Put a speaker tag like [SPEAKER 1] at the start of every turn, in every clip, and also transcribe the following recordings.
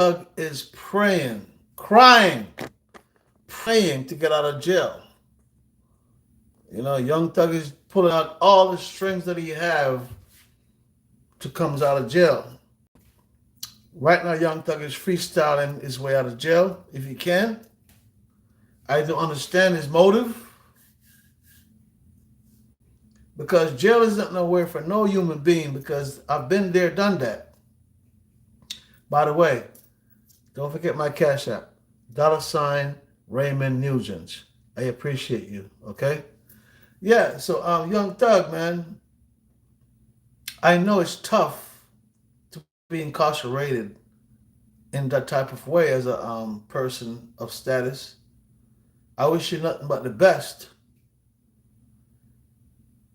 [SPEAKER 1] Thug is praying, crying, praying to get out of jail. You know, Young Thug is pulling out all the strings that he have to comes out of jail. Right now, Young Thug is freestyling his way out of jail if he can. I don't understand his motive because jail isn't nowhere for no human being because I've been there, done that. By the way, don't forget my Cash App, $ Raymond Nugent. I appreciate you, okay? Yeah, so Young Thug, man, I know it's tough to be incarcerated in that type of way as a person of status. I wish you nothing but the best.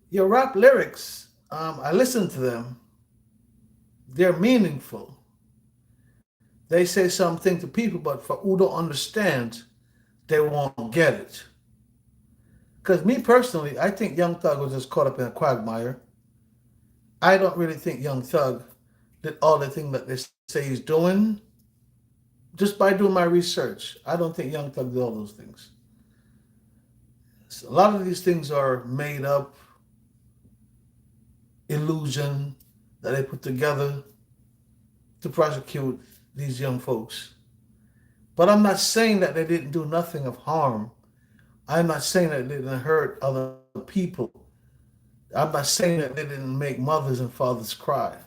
[SPEAKER 1] Your rap lyrics, I listen to them. They're meaningful. They say something to people, but for who don't understand, they won't get it. Because me personally, I think Young Thug was just caught up in a quagmire. I don't really think Young Thug did all the things that they say he's doing just by doing my research. I don't think Young Thug did all those things. So a lot of these things are made up, illusion that they put together to prosecute these young folks. But I'm not saying that they didn't do nothing of harm. I'm not saying that they didn't hurt other people. I'm not saying that they didn't make mothers and fathers cry.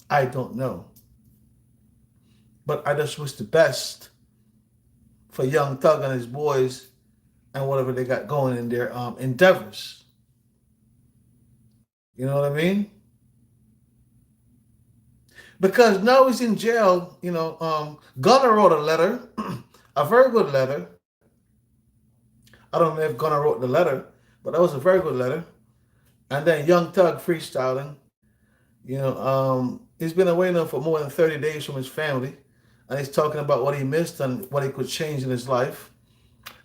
[SPEAKER 1] I don't know. But I just wish the best for Young Thug and his boys and whatever they got going in their endeavors. You know what I mean? Because now he's in jail. You know, Gunner wrote a letter, a very good letter. I don't know if Gunner wrote the letter, but that was a very good letter. And then Young Thug freestyling. You know, he's been away now for more than 30 days from his family, and he's talking about what he missed and what he could change in his life.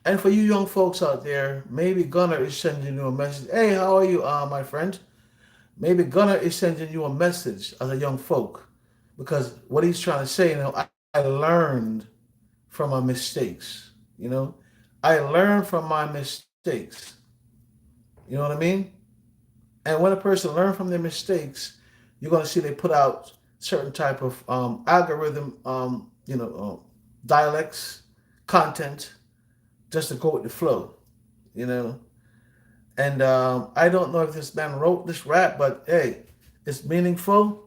[SPEAKER 1] And for you young folks out there, maybe Gunner is sending you a message. Hey, how are you, my friend? Maybe Gunner is sending you a message as a young folk, because what he's trying to say, you know, I learned from my mistakes. You know, I learned from my mistakes. You know what I mean? And when a person learns from their mistakes, you're going to see they put out certain type of algorithm, dialects, content, just to go with the flow, you know. And I don't know if this man wrote this rap, but hey, it's meaningful,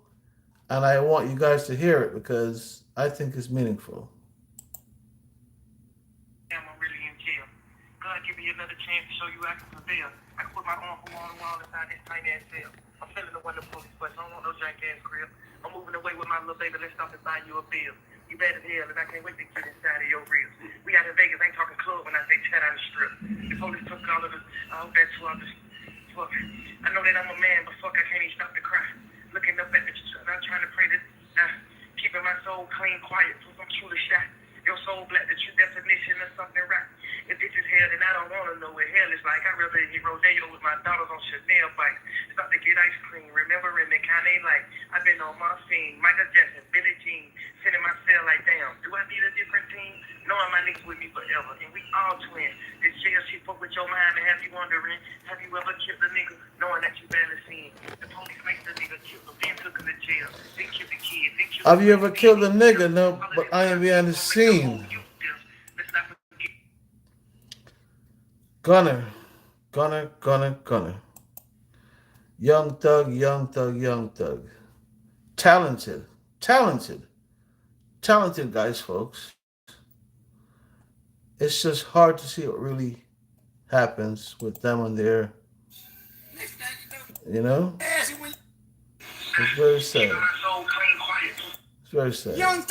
[SPEAKER 1] and I want you guys to hear it because I think it's meaningful.
[SPEAKER 2] Damn, I'm really in jail. God, give me another chance to show you I can prevail. I can put my arm from wall to wall inside this tiny ass cell. I'm feeling the one the police bus. I don't want no jank ass crib. I'm moving away with my little baby. Let's stop and buy you a bill. You bad as hell, and I can't wait to get inside of your ribs. We out in Vegas, ain't talking club when I say chat on the strip. The police took all of us. I hope that's who I'm just. Fuck. I know that I'm a man, but fuck, I can't even stop to cry. Looking up at the and I'm trying to pray that keeping my soul clean, quiet, so I'm truly shot. Your soul black, the true definition of something right. If this is hell, then I don't want to know what hell is like. I'd rather hit Rodeo with my daughters on Chanel bikes. Stop to get ice cream, remembering the kind they like. I've been on my scene, Michael Jackson, Billie Jean, sitting my cell like, damn, do I need a different team? Knowing my niggas with me forever, and we all twins. This jail shit fuck with your mind and have you wondering, have you ever killed a nigga knowing that you barely seen? The police make the nigga kill him, then took him to jail, then killed the kid, then killed
[SPEAKER 1] Have
[SPEAKER 2] the
[SPEAKER 1] you
[SPEAKER 2] wife,
[SPEAKER 1] ever
[SPEAKER 2] then
[SPEAKER 1] killed a
[SPEAKER 2] killed the
[SPEAKER 1] nigga?
[SPEAKER 2] girl.
[SPEAKER 1] No,
[SPEAKER 2] All of
[SPEAKER 1] but
[SPEAKER 2] this
[SPEAKER 1] I
[SPEAKER 2] time,
[SPEAKER 1] ain't behind the
[SPEAKER 2] gonna make the whole
[SPEAKER 1] scene.
[SPEAKER 2] youth death. Let's not forget.
[SPEAKER 1] Gunner, Gunner, Gunner, Gunner. Young Thug, Young Thug, Young Thug. Talented, talented, talented guys, folks. It's just hard to see what really happens with them on there. You know, it's very
[SPEAKER 2] Keeping
[SPEAKER 1] sad.
[SPEAKER 2] my soul clean, quiet.
[SPEAKER 1] It's very sad.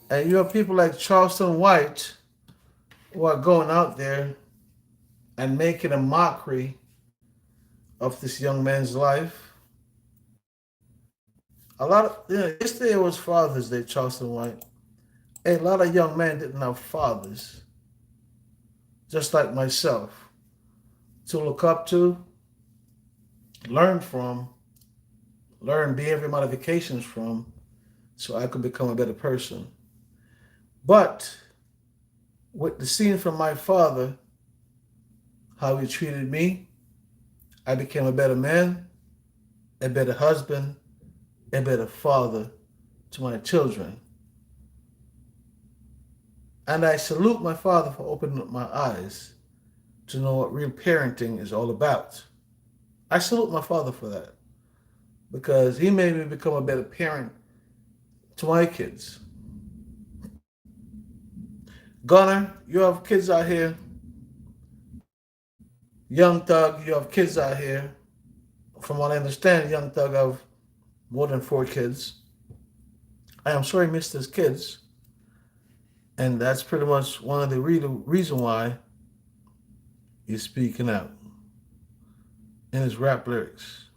[SPEAKER 1] And you have people like Charleston White who are going out there and making a mockery of this young man's life. Yesterday was Father's Day, Charleston White. A lot of young men didn't have fathers, just like myself, to look up to, learn from, learn behavior modifications from, so I could become a better person. But with the scene from my father, how he treated me, I became a better man, a better husband, a better father to my children. And I salute my father for opening up my eyes to know what real parenting is all about. I salute my father for that because he made me become a better parent to my kids. Gunner, you have kids out here. Young Thug, you have kids out here. From what I understand, Young Thug have more than 4 kids. I am sure he missed his kids, and that's pretty much one of the reason why he's speaking out in his rap lyrics.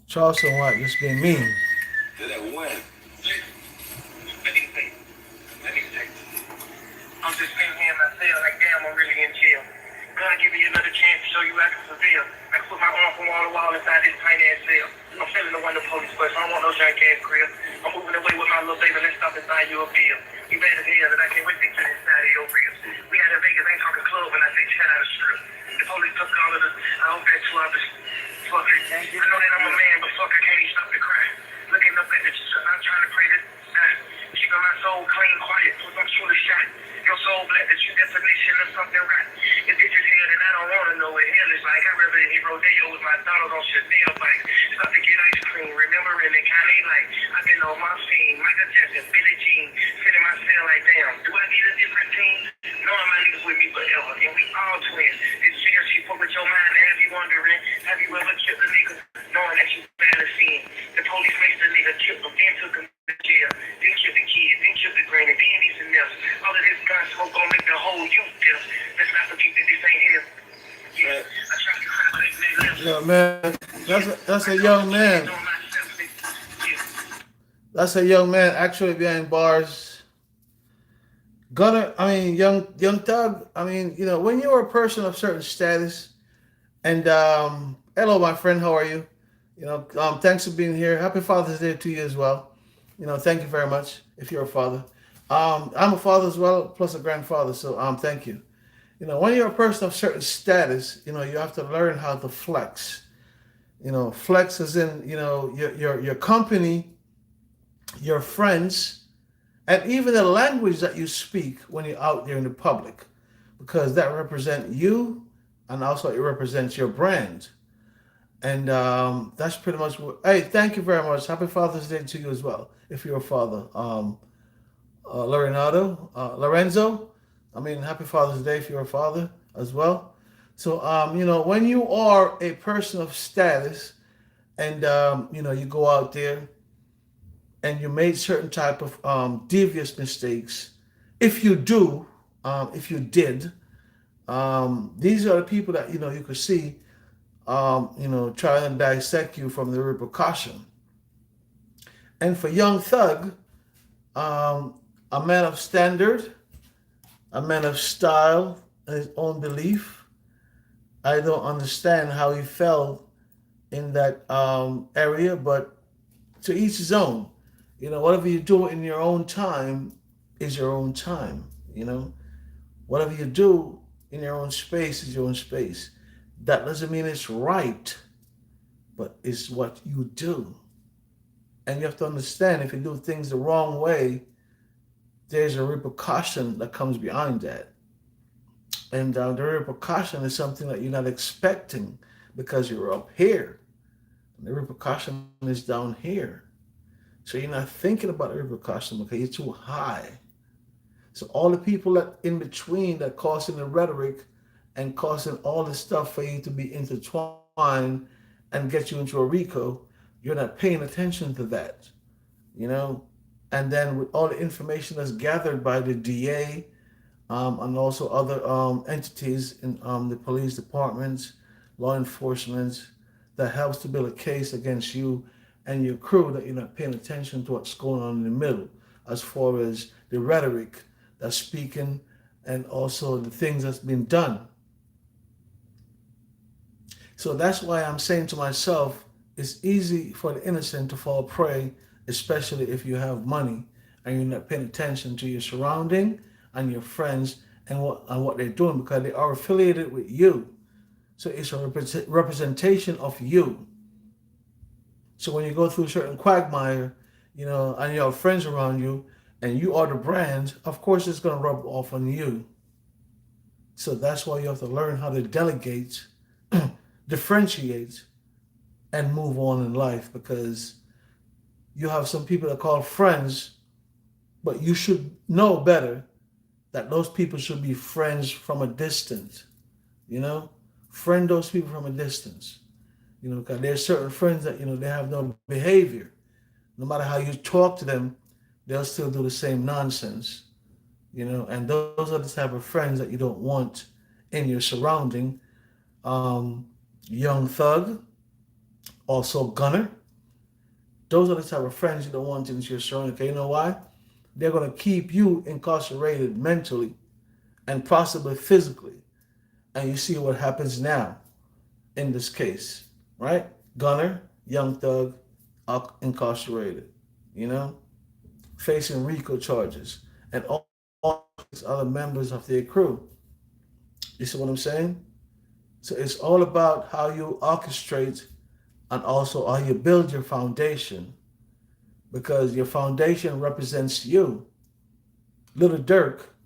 [SPEAKER 1] Charleston White just being mean.
[SPEAKER 2] To that one. Let me say. Let me say. I'm just sitting here in my cell like, damn, I'm really in jail. God give me another chance to show you I can prevail. I can put my arm from wall to wall inside this tiny ass cell. I'm feeling the one the police bus. I don't want no jank ass crib. I'm moving away with my little baby. Let's stop inside your bill. You bad as hell, and I can't wait to get inside of your ribs. We had in Vegas, ain't talking club when I say 10 out of strip. The police took all of us. I hope that's love is fuck it. I know that I'm a man, but fuck, I can't even stop to cry. Looking up at the I'm trying to pray that keeping my soul clean, quiet, so I'm truly shot. Your soul black, that you definition of something right. If this is hell, then I don't want to know what hell is like. I remember in Rodeo with my daughters on Chanel bike. About to get ice cream, remembering it kind of like I've been on my scene. Michael Jackson, Billie Jean, sitting my cell like, damn, do I need a different team? Knowing my niggas with me forever, and we all twins. It's fair, she put with your mind and have you wondering, have you ever killed a nigga knowing that you bad as sin? The police makes the nigga kill him, then took him to jail, then killed the kid, then killed the granny, then he's a nest. All of this gun smoke gonna make the whole youth deaf. Let's not forget that this ain't him. Yeah, I try to cry, but they live.
[SPEAKER 1] Yeah, man, that's a young man. That's a young man actually behind bars. Gunner, I mean, young Thug. I mean, when you're a person of certain status, and hello, my friend, how are you? Thanks for being here. Happy Father's Day to you as well. Thank you very much. If you're a father, I'm a father as well, plus a grandfather. So thank you. When you're a person of certain status, you have to learn how to flex. Flex is in your company, your friends, and even the language that you speak when you're out there in the public, because that represents you, and also it represents your brand. And that's pretty much what. Hey, thank you very much. Happy Father's Day to you as well, if you're a father. Lorenzo. I mean, happy Father's Day if you're a father as well. So, when you are a person of status, and you go out there and you made certain type of devious mistakes, if you do, if you did, these are the people that you could see, try and dissect you from the repercussion. And for Young Thug, a man of standard, a man of style and his own belief. I don't understand how he fell in that area, but to each his own. Whatever you do in your own time is your own time. Whatever you do in your own space is your own space. That doesn't mean it's right, but it's what you do. And you have to understand, if you do things the wrong way, there's a repercussion that comes behind that. And the repercussion is something that you're not expecting because you're up here. And the repercussion is down here. So you're not thinking about the repercussion because you're too high. So all the people that in between that causing the rhetoric and causing all the stuff for you to be intertwined and get you into a RICO, you're not paying attention to that. And then with all the information that's gathered by the DA, and also other entities in the police departments, law enforcement, that helps to build a case against you and your crew, that you're not paying attention to what's going on in the middle, as far as the rhetoric that's speaking and also the things that's been done. So that's why I'm saying to myself, it's easy for the innocent to fall prey, especially if you have money and you're not paying attention to your surrounding and your friends and what they're doing because they are affiliated with you. So it's a representation of you. So when you go through certain quagmire, and you have friends around you, and you are the brand, of course it's going to rub off on you. So that's why you have to learn how to delegate, differentiate, and move on in life because you have some people that call friends, but you should know better that those people should be friends from a distance. You know, friend those people from a distance. Because there's certain friends that they have no behavior. No matter how you talk to them, they'll still do the same nonsense. And those are the type of friends that you don't want in your surrounding. Um, Young Thug, also Gunner. Those are the type of friends you don't want in your surrounding. Okay, you know why? They're going to keep you incarcerated mentally and possibly physically. And you see what happens now in this case, right? Gunner, Young Thug, incarcerated, facing RICO charges, and all these other members of their crew. You see what I'm saying? So it's all about how you orchestrate and also how you build your foundation because your foundation represents you. Little Dirk,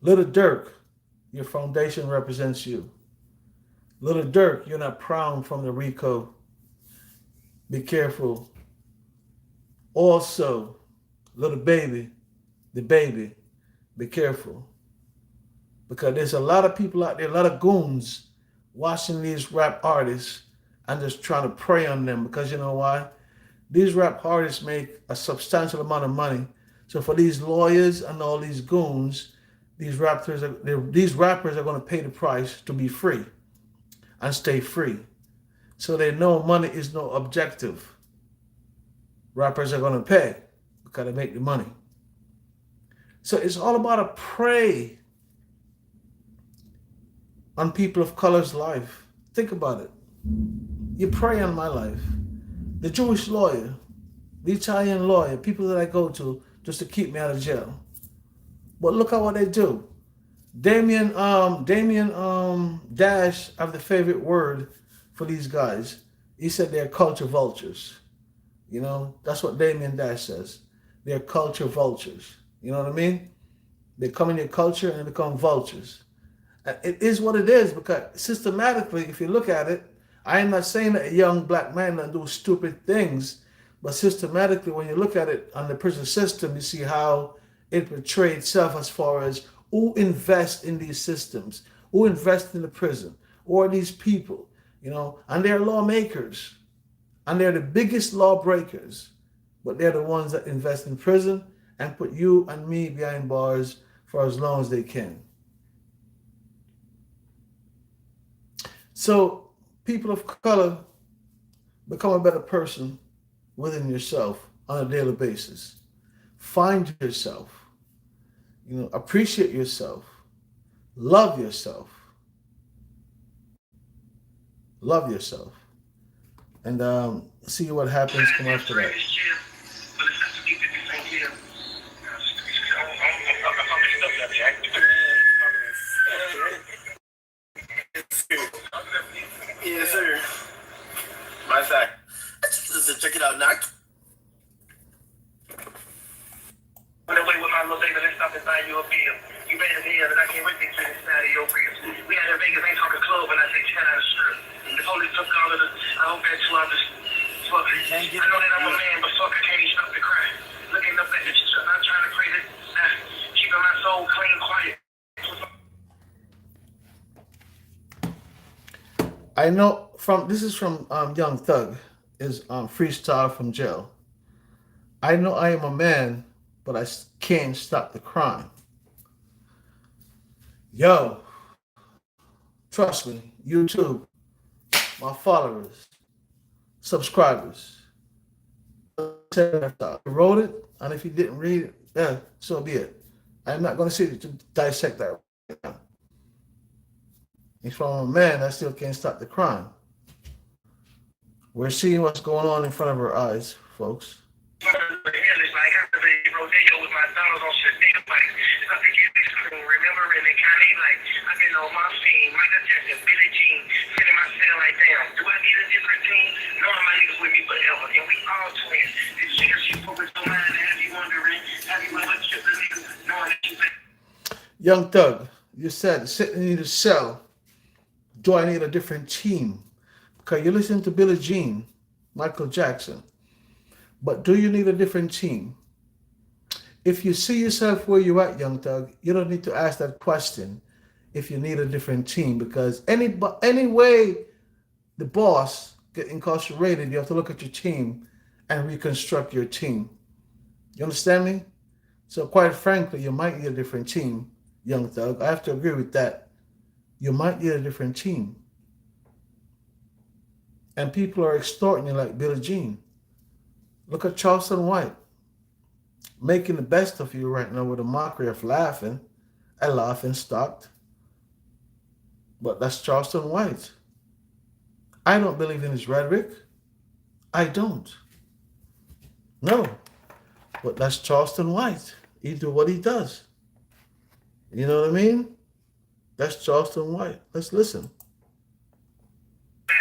[SPEAKER 1] your foundation represents you. Little Dirk, you're not proud from the RICO. Be careful. Also, little baby, the baby, be careful. Because there's a lot of people out there, a lot of goons watching these rap artists and just trying to prey on them because you know why? These rap artists make a substantial amount of money. So for these lawyers and all these goons, these rappers are going to pay the price to be free and stay free. So they know money is no objective. Rappers are going to pay because they make the money. So it's all about a prey on people of color's life. Think about it. You prey on my life. The Jewish lawyer, the Italian lawyer, people that I go to just to keep me out of jail. But look at what they do. Damien Dash have the favorite word for these guys. He said they're culture vultures. That's what Damien Dash says. They're culture vultures. You know what I mean? They come in your culture and become vultures. And it is what it is because systematically, if you look at it, I am not saying that a young black man doesn't do stupid things, but systematically, when you look at it on the prison system, you see how it portrays itself as far as who invests in these systems, who invests in the prison, or these people, and they're lawmakers, and they're the biggest lawbreakers, but they're the ones that invest in prison and put you and me behind bars for as long as they can. So people of color, become a better person within yourself on a daily basis. Find yourself, appreciate yourself, love yourself, and see what happens come after that.
[SPEAKER 2] Yes, sir. My side. Check it out, knock. Went away with my little baby, let's stop and buy you a beer. You better hear that I can't wait to get inside of your ribs. We had in Vegas, ain't talking club, and I say 10 out of strip. The police took all of the, I hope that's love is, fuck. I know that I'm a man, but fuck, I can't even stop the cry. Looking up at the shit, I'm trying to pray that, keeping my soul clean, quiet.
[SPEAKER 1] I know this is from Young Thug, is freestyle from jail. I know I am a man, but I can't stop the crime. Yo, trust me, YouTube, my followers, subscribers. I wrote it, and if you didn't read it, yeah, so be it. I'm not going to sit to dissect that right now. He's from a man that still can't stop the crime. We're seeing what's going on in front of our eyes, folks.
[SPEAKER 2] It's like play rodeo with my dogs on Shadeo bikes. I could get this crew, remembering it kind of like I've been on my scene, Michael Jackson, Billie Jean, sitting myself like, damn, do I need a different team? No, my niggas with me forever, and we all twins. This shit focus on mine and have you wondering, have you ever tripped the niggas knowing that you been.
[SPEAKER 1] Young Thug, you said sitting in the cell. Do I need a different team? Because you listen to Billie Jean, Michael Jackson. But do you need a different team? If you see yourself where you're at, Young Thug, you don't need to ask that question if you need a different team. Because any way the boss get incarcerated, you have to look at your team and reconstruct your team. You understand me? So quite frankly, you might need a different team, Young Thug. I have to agree with that. You might need a different team. And people are extorting you like Billie Jean. Look at Charleston White making the best of you right now with a mockery of laughing. I laughing stopped. But that's Charleston White. I don't believe in his rhetoric. I don't. No. But that's Charleston White. He do what he does. You know what I mean? That's Charleston White. Let's listen.
[SPEAKER 2] The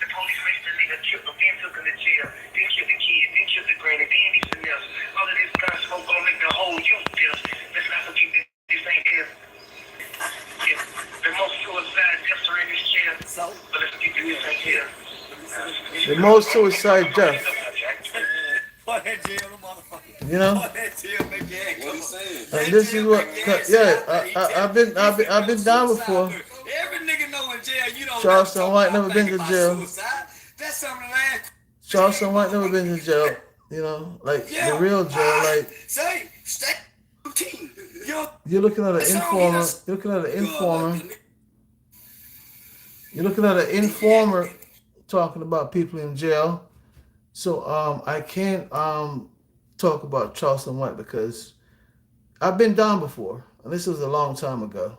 [SPEAKER 2] police made the nigga kill him, then took him to jail, then killed the kid, then killed the granny, then he some else. All of this gun smoke gonna make the whole youth deal. Let's not forget this ain't here. Yeah, the most suicide deaths are in this jail. But let's get this ain't here.
[SPEAKER 1] The most suicide death. You know? And this is what, I've been down before.
[SPEAKER 3] Every nigga know in jail, you don't
[SPEAKER 1] Charleston White never been to jail.
[SPEAKER 3] That's something last.
[SPEAKER 1] Charleston White never been to jail. You know, like the real jail. Like
[SPEAKER 3] say, stay routine.
[SPEAKER 1] you're looking at an informer. You're looking at an informer. You're looking at an informer talking about people in jail. So I can't talk about Charleston White because I've been down before, and this was a long time ago.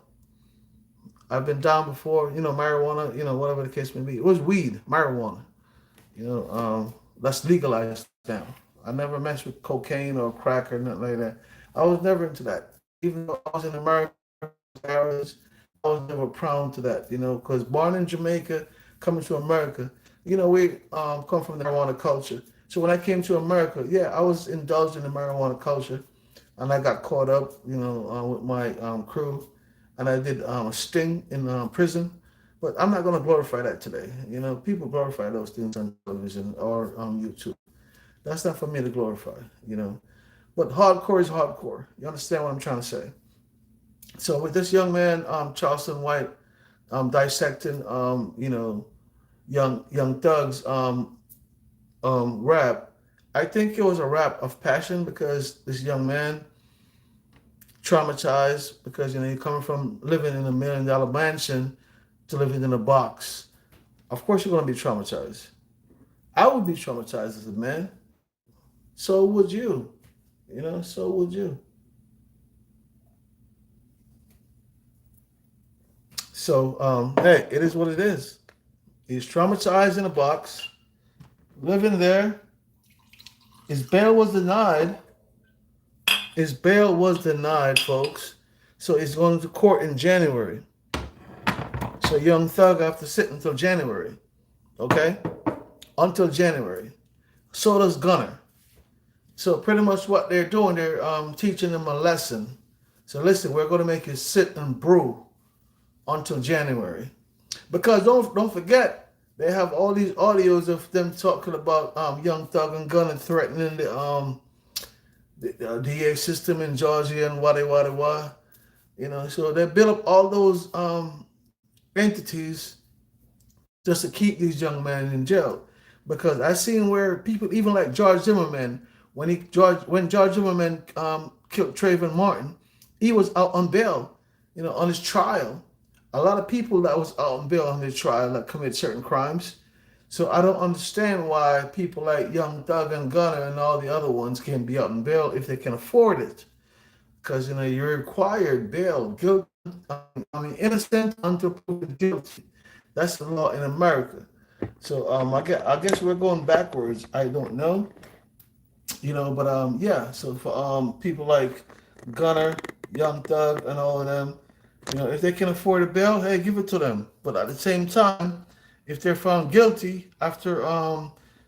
[SPEAKER 1] I've been down before, you know, marijuana, you know, whatever the case may be. It was weed, marijuana. You know, that's legalized now. I never messed with cocaine or crack or nothing like that. I was never into that. Even though I was in America, I was never prone to that, you know, because born in Jamaica, coming to America, you know, we come from the marijuana culture. So when I came to America, yeah, I was indulged in the marijuana culture, and I got caught up, you know, with my crew, and I did a sting in prison. But I'm not going to glorify that today. You know, people glorify those things on television or on YouTube. That's not for me to glorify, you know. But hardcore is hardcore. You understand what I'm trying to say? So with this young man, Charleston White, dissecting, you know, Young Thug's rap, I think it was a rap of passion because this young man traumatized because, you know, you're coming from living in $1 million mansion to living in a box. Of course you're going to be traumatized. I would be traumatized as a man. So would you. You know, so would you. So, hey, it is what it is. He's traumatized in a box, living there. His bail was denied. His bail was denied, folks. So he's going to court in January. So Young Thug have to sit until January. Okay? Until January. So does Gunner. So pretty much what they're doing, they're teaching him a lesson. So listen, we're going to make you sit and brew until January. Because don't forget, they have all these audios of them talking about Young Thug and Gunner threatening the DA system in Georgia and what. You know, so they build up all those entities just to keep these young men in jail. Because I seen where people, even like George Zimmerman, when George Zimmerman killed Trayvon Martin, he was out on bail, you know, on his trial. A lot of people that was out on bail on their trial that commit certain crimes. So I don't understand why people like Young Thug and Gunner and all the other ones can be out on bail if they can afford it. Because, you know, you're required bail, guilty, innocent until proven guilty. That's the law in America. So I guess we're going backwards. I don't know. But yeah. So for people like Gunner, Young Thug, and all of them, if they can afford a bail, hey, give it to them. But at the same time, if they're found guilty after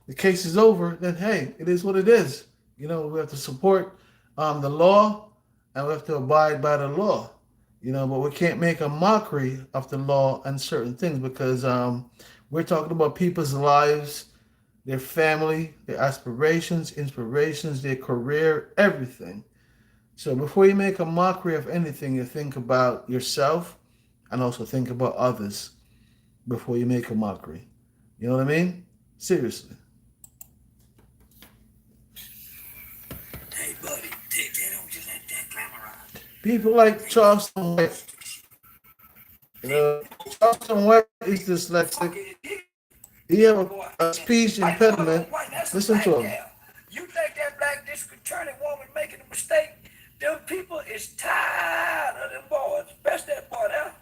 [SPEAKER 1] the case is over, then hey, it is what it is. We have to support the law, and we have to abide by the law. But we can't make a mockery of the law and certain things because we're talking about people's lives, their family, their aspirations, inspirations, their career, everything. So before you make a mockery of anything, you think about yourself and also think about others before you make a mockery. You know what I mean? Seriously.
[SPEAKER 3] Hey, buddy, take that on, just let that glamorize.
[SPEAKER 1] People like Charleston White. Charleston White is dyslexic. He have a speech impediment. Listen to him.
[SPEAKER 3] You think that black district attorney woman making a mistake? Them people is tired of them boys, especially that boy there.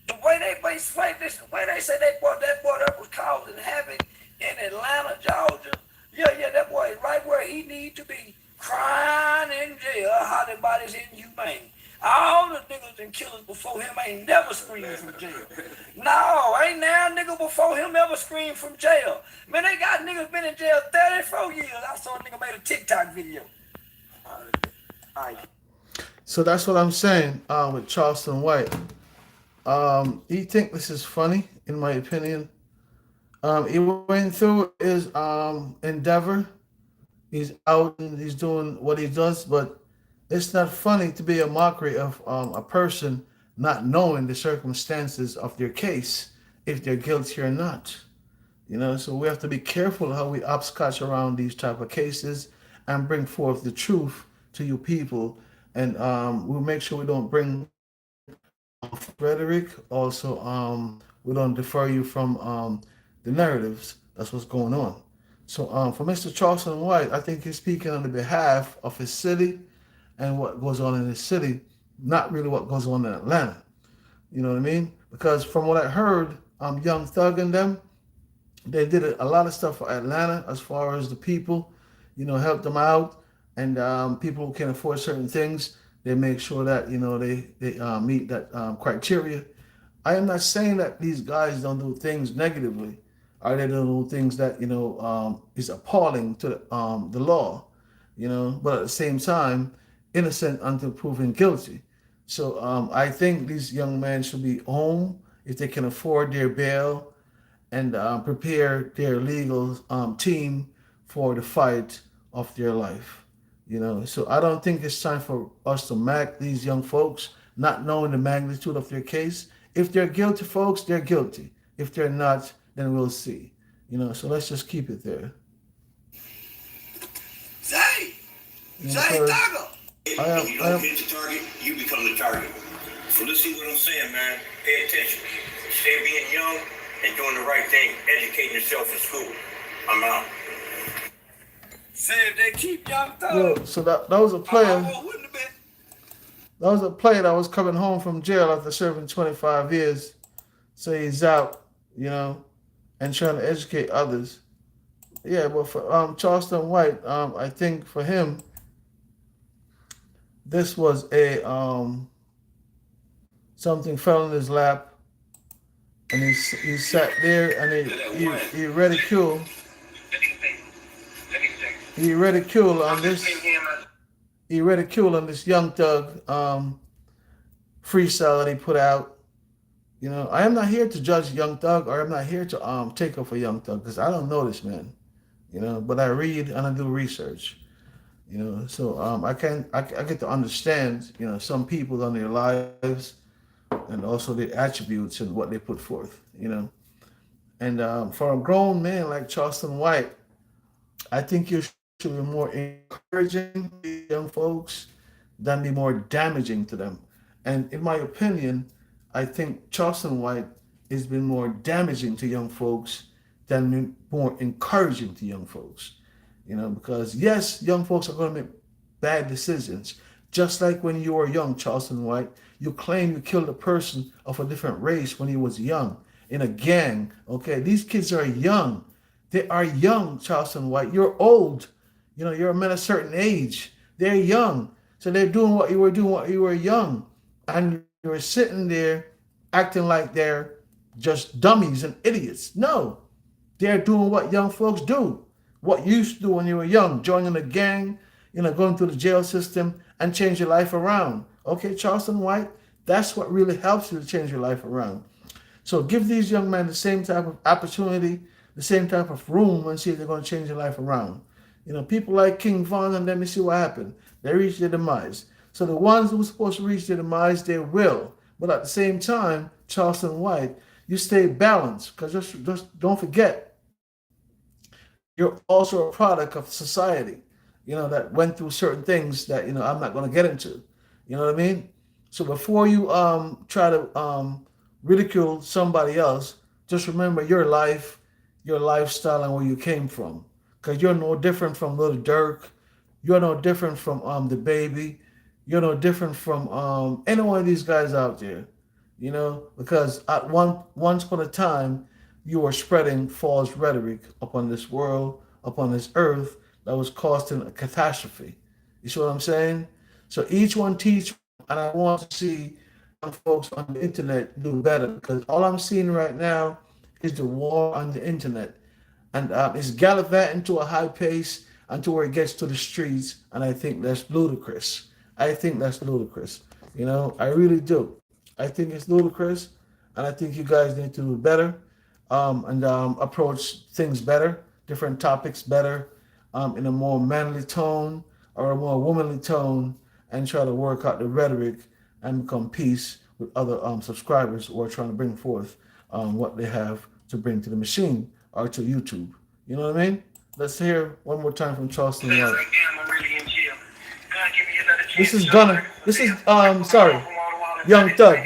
[SPEAKER 3] The way they explain this, the way they say that boy that was causing havoc in Atlanta, Georgia. Yeah, that boy is right where he need to be, crying in jail, how the body's inhumane. All the niggas and killers before him ain't never screamed from jail. No, ain't now nigga before him ever screamed from jail. Man, they got niggas been in jail 34 years. I saw a nigga made a TikTok video. All right.
[SPEAKER 1] So that's what I'm saying with Charleston White. He think this is funny, in my opinion. He went through his endeavor. He's out and he's doing what he does, but it's not funny to be a mockery of a person not knowing the circumstances of their case, if they're guilty or not. So we have to be careful how we hopscotch around these type of cases and bring forth the truth to you people. And we'll make sure we don't bring rhetoric. Also, we don't defer you from the narratives. That's what's going on. So for Mr. Charleston White, I think he's speaking on the behalf of his city and what goes on in his city, not really what goes on in Atlanta. You know what I mean? Because from what I heard, Young Thug and them, they did a lot of stuff for Atlanta as far as the people, helped them out. And people who can afford certain things, they make sure that, they meet that criteria. I am not saying that these guys don't do things negatively, or they don't do things that, is appalling to the law, but at the same time, innocent until proven guilty. So I think these young men should be home if they can afford their bail and prepare their legal team for the fight of their life. So I don't think it's time for us to mac these young folks, not knowing the magnitude of their case. If they're guilty, folks, they're guilty. If they're not, then we'll see. So let's just keep it there.
[SPEAKER 3] Zay Thugger.
[SPEAKER 4] You don't hit the target, you become the target. So listen to what I'm saying, man. Pay attention. Stay being young and doing the right thing. Educating yourself in school. I'm out.
[SPEAKER 3] Say if they keep Young Thug.
[SPEAKER 1] So that was a player. That was a player that was coming home from jail after serving 25 years. So he's out, and trying to educate others. Yeah, but for Charleston White, I think for him, this was a something fell in his lap, and he sat there and he ridiculed. He ridiculed on this. He ridiculed on this Young Thug freestyle that he put out. I am not here to judge Young Thug, or I'm not here to take up for Young Thug because I don't know this man. But I read and I do research. So I get to understand, some people on their lives and also their attributes and what they put forth, And for a grown man like Charleston White, I think you should be more encouraging to young folks than be more damaging to them. And in my opinion, I think Charleston White has been more damaging to young folks than more encouraging to young folks. Because yes, young folks are going to make bad decisions. Just like when you were young, Charleston White, you claim you killed a person of a different race when he was young in a gang. Okay, these kids are young. They are young, Charleston White. You're old. You know, you're a man a certain age. They're young. So they're doing what you were doing when you were young. And you're sitting there acting like they're just dummies and idiots. No, they're doing what young folks do. What you used to do when you were young, joining a gang, you know, going through the jail system and change your life around. Okay, Charleston White, that's what really helps you to change your life around. So give these young men the same type of opportunity, the same type of room, and see if they're going to change their life around. You know, people like King Von, and let me see what happened. They reached their demise. So the ones who were supposed to reach their demise, they will. But at the same time, Charleston White, you stay balanced, because just don't forget, you're also a product of society, you know, that went through certain things that, you know, I'm not going to get into. You know what I mean? So before you try to ridicule somebody else, just remember your life, your lifestyle, and where you came from. Because you're no different from Little Dirk. You're no different from the Baby. You're no different from any one of these guys out there. You know, because at once upon a time, you were spreading false rhetoric upon this world, upon this earth, that was causing a catastrophe. You see what I'm saying? So each one teach, and I want to see young folks on the internet do better, because all I'm seeing right now is the war on the internet, and it's gallivanting to a high pace until where it gets to the streets, and I think that's ludicrous. I think that's ludicrous. You know, I really do. I think it's ludicrous, and I think you guys need to do better, and approach things better, different topics better, in a more manly tone or a more womanly tone, and try to work out the rhetoric and become peace with other subscribers who are trying to bring forth what they have to bring to the machine or to YouTube. You know what I mean? Let's hear one more time from Charleston
[SPEAKER 2] Feels
[SPEAKER 1] White.
[SPEAKER 2] like damn, I'm really in jail. God, give me another chance
[SPEAKER 1] This
[SPEAKER 2] to
[SPEAKER 1] is
[SPEAKER 2] show you
[SPEAKER 1] Gunna.
[SPEAKER 2] I can
[SPEAKER 1] This is
[SPEAKER 2] prevail.
[SPEAKER 1] sorry, Young Thug.
[SPEAKER 2] I'm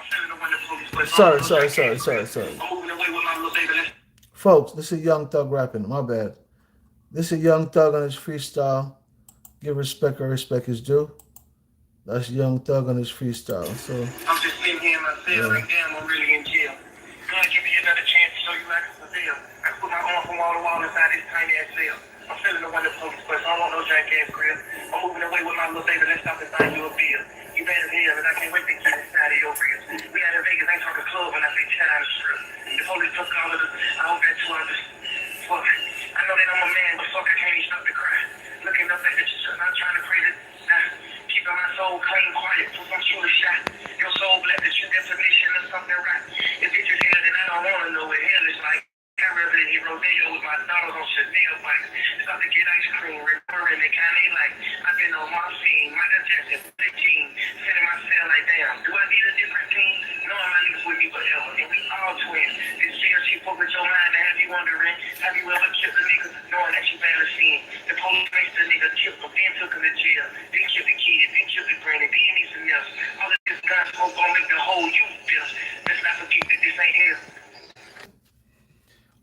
[SPEAKER 2] feeling the wind of police, but
[SPEAKER 1] Sorry,
[SPEAKER 2] I'm
[SPEAKER 1] sorry,
[SPEAKER 2] moving
[SPEAKER 1] sorry, sorry, sorry.
[SPEAKER 2] away with my little baby. Let's
[SPEAKER 1] Folks, this is Young Thug rapping. My bad. This is Young Thug on his freestyle. Give respect where respect is due. That's Young Thug on his freestyle. So
[SPEAKER 2] I'm just sitting here in my cell, like damn, I'm really in jail. God, give me another chance to show you I can prevail. I can put my arm from wall to wall inside this tiny ass cell. I'm feeling the wind of police, but I don't want no jank ass crib. I'm moving away with my little baby. Let's stop and find you a bill. You bad as hell, and I can't wait to get inside of your ribs. We out in Vegas, ain't talking club when I say chat on the strip. The police took all of us. I hope that's who I just fuck. I know that I'm a man, but fuck, I can't even stop to cry. Looking up at the shit, I'm trying to pray that keeping my soul clean, quiet, for some shoot a shot. Your soul blessed, the true definition of something right. If it's just hell, then I don't want to know what hell is like. I rather hit rodeo with my daughters on Chanel bikes. Stop to get ice cream, remembering the kind they like. I've been on morphine, Michael Jackson, 15, sitting my cell like damn. Do I need a different team? Knowing my niggas with me forever, and we all twins. This jail shit fuck with your mind and have you wondering, have you ever killed a nigga knowing that you barely seen? The police makes the nigga killed him, then took him to jail, then killed the kid, then killed the granny, then he's a nurse. All of this gun smoke gon' make the whole youth bill. Let's not forget that this ain't hell.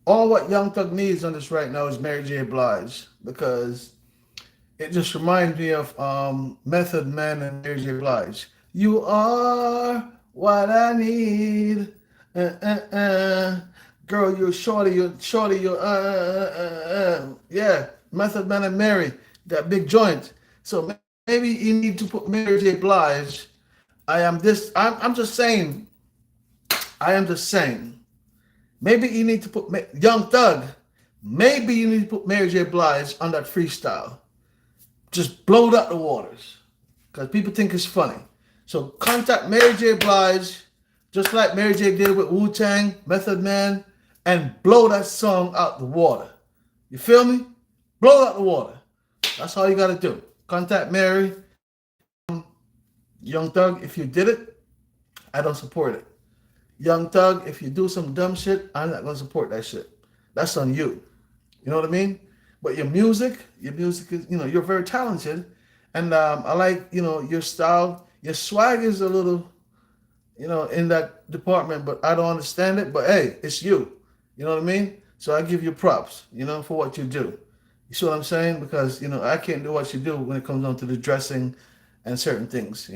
[SPEAKER 1] all what Young Thug needs on this right now is Mary J. Blige, because it just reminds me of Method Man and Mary J. Blige. You are what I need. Girl, you're yeah, Method Man and Mary, that big joint. So maybe you need to put Mary J. Blige. I'm just saying. I am just saying. Maybe you need to put Young Thug. Maybe you need to put Mary J. Blige on that freestyle. Just blow it out the waters, because people think it's funny. So contact Mary J. Blige, just like Mary J. did with Wu-Tang, Method Man, and blow that song out the water. You feel me? Blow it out the water. That's all you got to do. Contact Mary. Young Thug, if you did it, I don't support it. Young Thug, if you do some dumb shit, I'm not going to support that shit. That's on you. You know what I mean? But your music is, you're very talented. And I like, your style. Your swag is a little, in that department, but I don't understand it. But hey, it's you. You know what I mean? So I give you props, for what you do. You see what I'm saying? Because, I can't do what you do when it comes down to the dressing and certain things,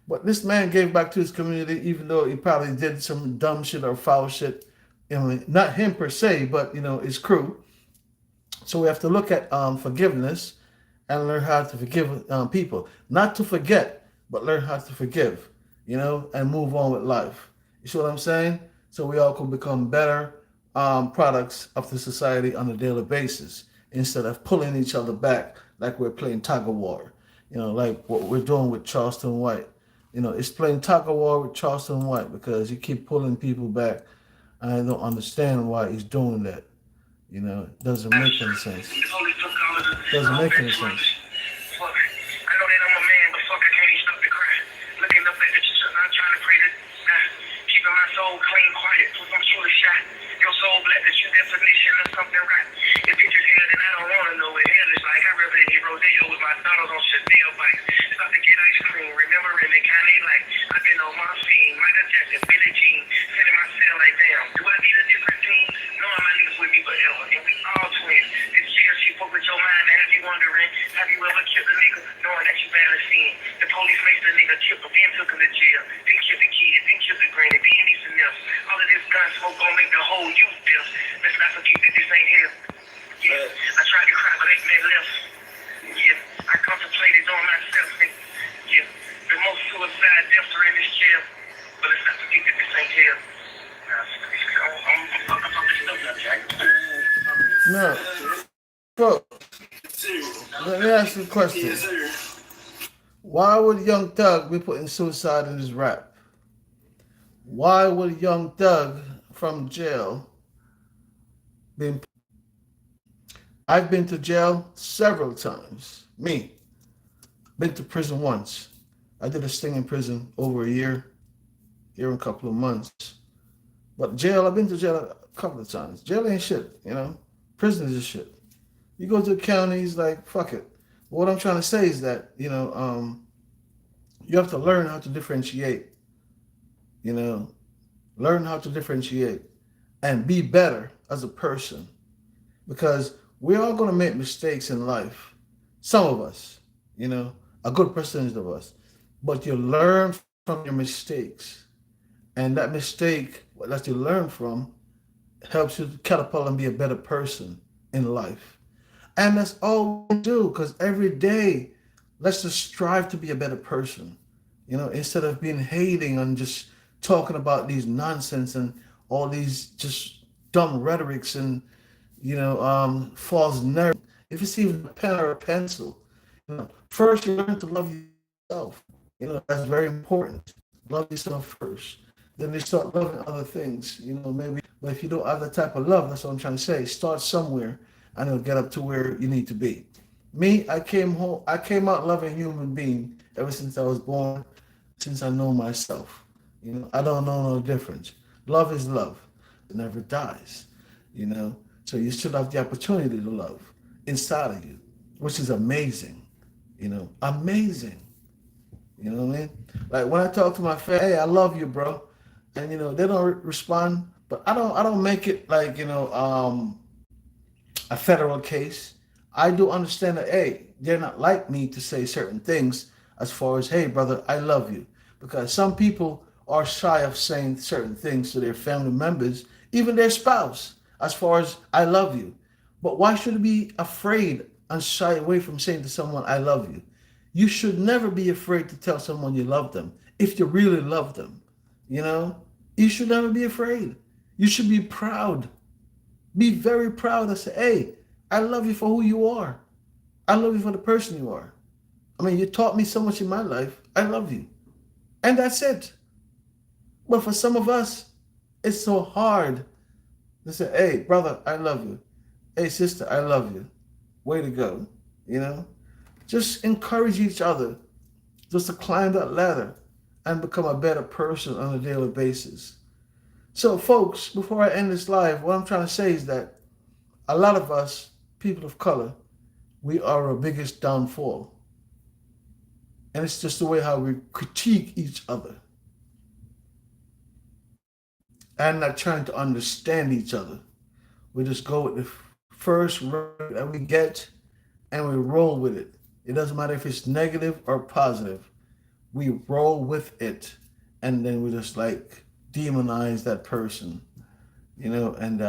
[SPEAKER 1] But this man gave back to his community, even though he probably did some dumb shit or foul shit. Not him per se, but, his crew. So we have to look at forgiveness and learn how to forgive people. Not to forget, but learn how to forgive, and move on with life. You see what I'm saying? So we all can become better products of the society on a daily basis instead of pulling each other back like we're playing tug of war. Like what we're doing with Charleston White. It's playing tug of war with Charleston White because you keep pulling people back. I don't understand why he's doing that. It doesn't make any sense. Doesn't make any sense.
[SPEAKER 2] Fuck. I know that I'm a man, but fuck, I can't even stop to cry. Looking up at the church, I'm trying to pray that keeping my soul clean, quiet, cause I'm truly shy. Your soul black, the true definition of something right. If it's just hell, then I don't wanna know what hell is like. I rather hit Rodeo with my daughters on Chanel bikes. Stop to get ice cream, remembering the kind they like. I've been on my scene, Michael Jackson, Billie Jean, sitting myself like damn. Do I need a different team? Knowing my niggas with me forever, and we all twins. This jail shit fuck with your mind and have you wondering, have you ever killed a nigga knowing that you barely seen? The police makes the nigga kill him, then took him to jail, then killed the kid, then killed the granny, then he's a else. All of this gun smoke gon' make the whole youth deaf. Let's not forget that this ain't hell. Yeah, I tried to cry, but ain't that left. Yeah, I contemplated on myself. And, yeah, the most suicide deaths are in this jail. But let's not forget that this ain't hell. I'm fucking stuff up, Jack.
[SPEAKER 1] No. So, let me ask you a question. Why would Young Thug be putting suicide in his rap? Why would Young Thug from jail been? I've been to jail several times. Me, been to prison once. I did a sting in prison over a year and a couple of months. But jail, I've been to jail a couple of times. Jail ain't shit, Prison is shit. You go to the counties, like, fuck it. What I'm trying to say is that, you have to learn how to differentiate. Learn how to differentiate and be better as a person. Because we're all going to make mistakes in life. Some of us, a good percentage of us. But you learn from your mistakes. And that mistake that you learn from helps you catapult and be a better person in life. And that's all we do, because every day, let's just strive to be a better person. Instead of being hating and just talking about these nonsense and all these just dumb rhetorics and, false narrative. If you see a pen or a pencil, first you learn to love yourself. That's very important. Love yourself first. Then you start loving other things, maybe. But if you don't have that type of love, that's what I'm trying to say. Start somewhere and it'll get up to where you need to be. Me, I came out loving human being ever since I was born, since I know myself. I don't know no difference. Love is love. It never dies, So you still have the opportunity to love inside of you, which is amazing, amazing. You know what I mean? Like when I talk to my family, hey, I love you, bro. And they don't respond, but I don't make it like, a federal case. I do understand that, hey, they're not like me to say certain things as far as, hey, brother, I love you. Because some people are shy of saying certain things to their family members, even their spouse, as far as I love you. But why should you be afraid and shy away from saying to someone, I love you? You should never be afraid to tell someone you love them if you really love them. You should never be afraid. You should be proud. Be very proud and say, hey, I love you for who you are. I love you for the person you are. I mean, you taught me so much in my life. I love you. And that's it. But for some of us, it's so hard to say, hey, brother, I love you. Hey, sister, I love you. Way to go. Just encourage each other just to climb that ladder and become a better person on a daily basis. So, folks, before I end this live, what I'm trying to say is that a lot of us, people of color, we are our biggest downfall. And it's just the way how we critique each other. And not trying to understand each other. We just go with the first word that we get and we roll with it. It doesn't matter if it's negative or positive. We roll with it. And then we just like demonize that person. And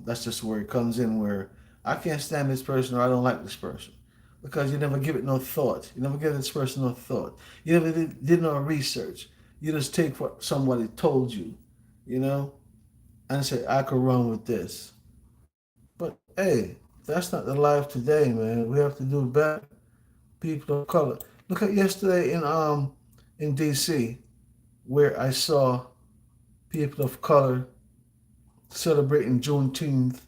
[SPEAKER 1] that's just where it comes in, where I can't stand this person or I don't like this person. Because you never give it no thought. You never give this person no thought. You never did no research. You just take what somebody told you, you know, and say, I could run with this. But hey, that's not the life today, man. We have to do better. People of color. Look at yesterday in DC where I saw people of color celebrating Juneteenth,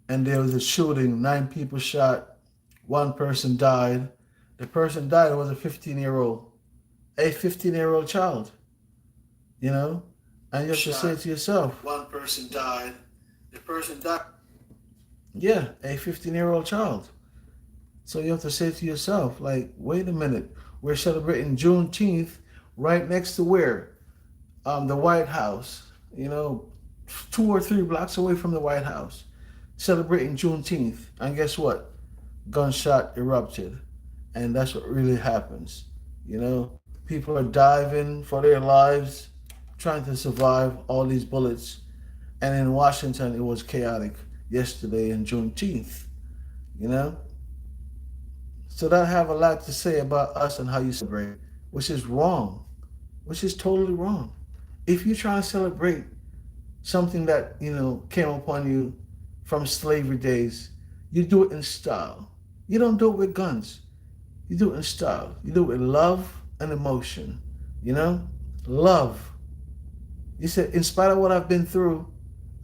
[SPEAKER 1] and there was a shooting. 9 people shot. One person died. The person died was a 15-year-old, a 15-year-old child. You know, and you have to say to yourself, one person died. The person died. Yeah, a 15-year-old child. So you have to say to yourself, like, wait a minute, we're celebrating Juneteenth right next to where? The White House, you know, 2 or 3 blocks away from the White House, celebrating Juneteenth. And guess what? Gunshot erupted. And that's what really happens. You know, people are diving for their lives, trying to survive all these bullets. And in Washington, it was chaotic yesterday in Juneteenth, you know? So that have a lot to say about us and how you celebrate, which is wrong, which is totally wrong. If you're trying to celebrate something that, you know, came upon you from slavery days, you do it in style. You don't do it with guns. You do it in style. You do it with love and emotion, you know? Love. You said, in spite of what I've been through,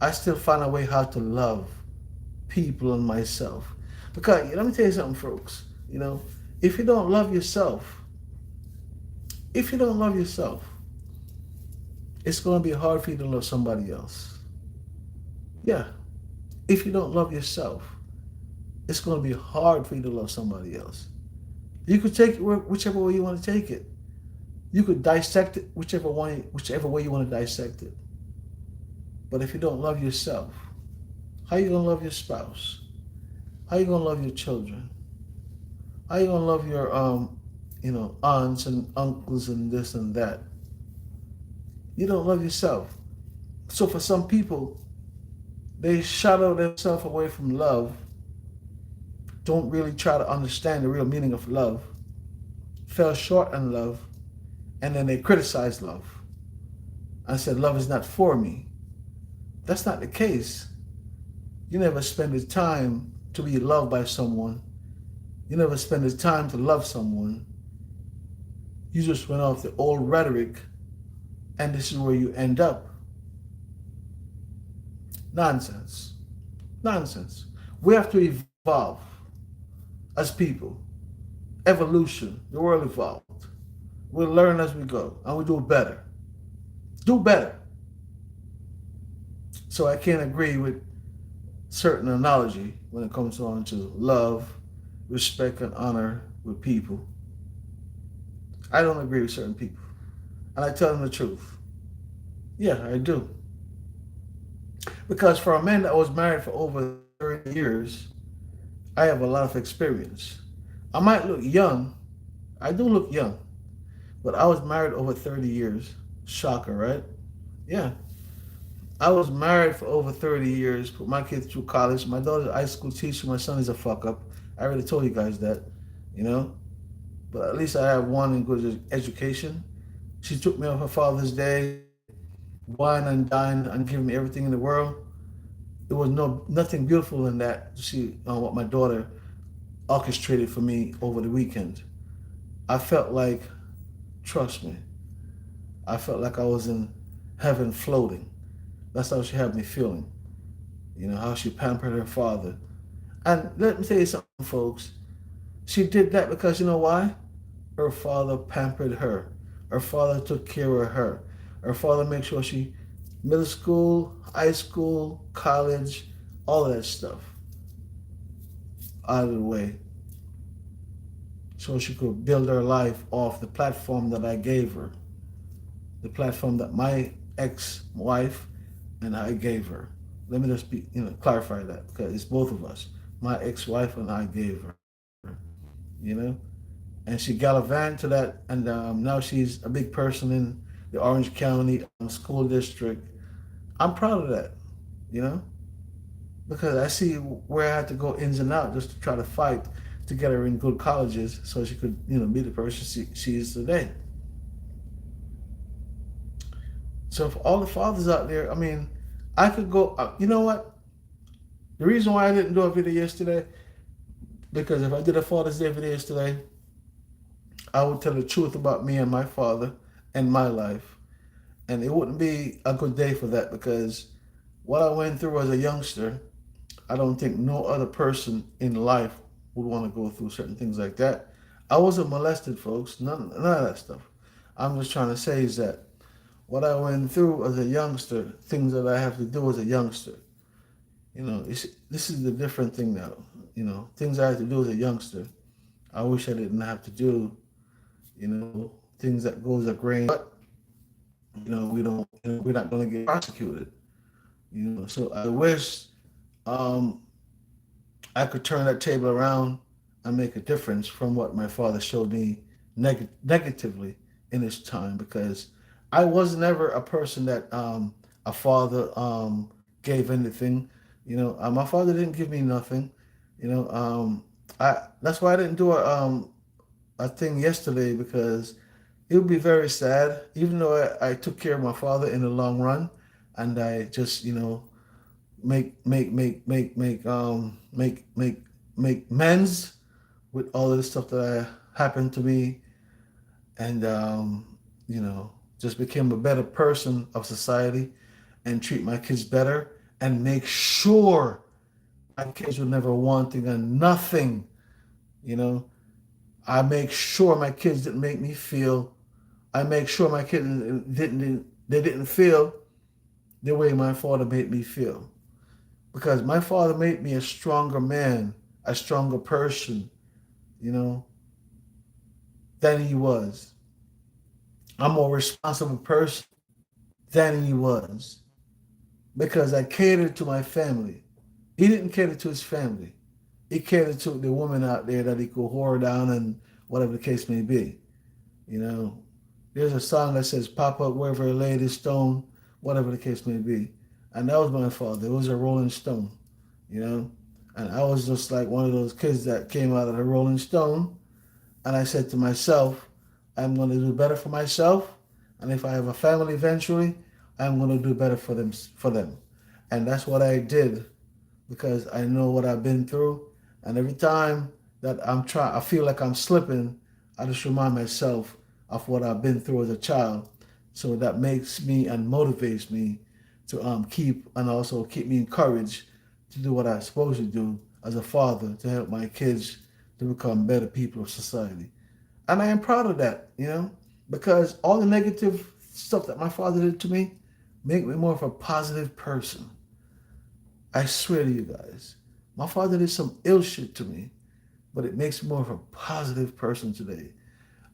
[SPEAKER 1] I still find a way how to love people and myself. Because let me tell you something, folks. You know, if you don't love yourself, it's going to be hard for you to love somebody else. Yeah. If you don't love yourself, it's going to be hard for you to love somebody else. You could take it whichever way you want to take it. You could dissect it whichever way you want to dissect it. But if you don't love yourself, how are you going to love your spouse? How are you going to love your children? How are you going to love your aunts and uncles and this and that? You don't love yourself. So for some people, they shadow themselves away from love, don't really try to understand the real meaning of love, fell short in love, and then they criticize love. I said, love is not for me. That's not the case. You never spend the time to be loved by someone. You never spend the time to love someone. You just went off the old rhetoric, and this is where you end up. Nonsense. Nonsense. We have to evolve as people. Evolution. The world evolved. We'll learn as we go, and we do better. Do better. So I can't agree with certain analogy when it comes on to love, respect, and honor with people. I don't agree with certain people. And I tell them the truth. Yeah, I do. Because for a man that was married for over 30 years, I have a lot of experience. I might look young. I do look young. But I was married over 30 years. Shocker, right? Yeah. I was married for over 30 years, put my kids through college. My daughter's a high school teacher. My son is a fuck up. I already told you guys that, you know. But at least I have one in good education. She took me on her Father's Day, wine and dine and give me everything in the world. There was nothing beautiful in that to see what my daughter orchestrated for me over the weekend. I felt like, trust me, I felt like I was in heaven floating. That's how she had me feeling. You know, how she pampered her father. And let me tell you something, folks. She did that because, you know why? Her father pampered her. Her father took care of her. Her father made sure she, middle school, high school, college, all of that stuff out of the way. So she could build her life off the platform that I gave her. The platform that my ex-wife and I gave her. Let me just clarify that, because it's both of us. My ex-wife and I gave her, you know? And she gallivanted to that, and now she's a big person in the Orange County school district. I'm proud of that, you know? because I see where I had to go ins and out just to try to fight to get her in good colleges so she could, be the person she is today. So for all the fathers out there, I mean, I could go. You know what? The reason why I didn't do a video yesterday, because if I did a Father's Day video yesterday, I would tell the truth about me and my father and my life, and it wouldn't be a good day for that because what I went through as a youngster, I don't think no other person in life would want to go through certain things like that. I wasn't molested, folks. None of that stuff. I'm just trying to say is that what I went through as a youngster, things that I have to do as a youngster. This is the different thing now. Things I have to do as a youngster. I wish I didn't have to do. Things that goes a grain. But we don't. We're not going to get prosecuted. So I wish I could turn that table around and make a difference from what my father showed me negatively in his time, because I was never a person that a father gave anything. My father didn't give me nothing. I that's why I didn't do a thing yesterday, because it would be very sad. Even though I took care of my father in the long run, and I just make amends with all of the stuff that happened to me, and just became a better person of society, and treat my kids better, and make sure my kids were never wanting and nothing. I make sure my kids didn't make me feel. I make sure my kids didn't feel the way my father made me feel, because my father made me a stronger man, a stronger person, than he was. A more responsible person than he was, because I catered to my family. He didn't cater to his family. He catered to the woman out there that he could whore down and whatever the case may be. There's a song that says, "Pop up wherever a lady stone," whatever the case may be. And that was my father. It was a Rolling Stone, And I was just like one of those kids that came out of the Rolling Stone. And I said to myself, I'm going to do better for myself. And if I have a family eventually, I'm going to do better for them. And that's what I did, because I know what I've been through. And every time that I feel like I'm slipping, I just remind myself of what I've been through as a child. So that makes me and motivates me to keep me encouraged to do what I'm supposed to do as a father, to help my kids to become better people of society. And I am proud of that, because all the negative stuff that my father did to me make me more of a positive person. I swear to you guys, my father did some ill shit to me, but it makes me more of a positive person today.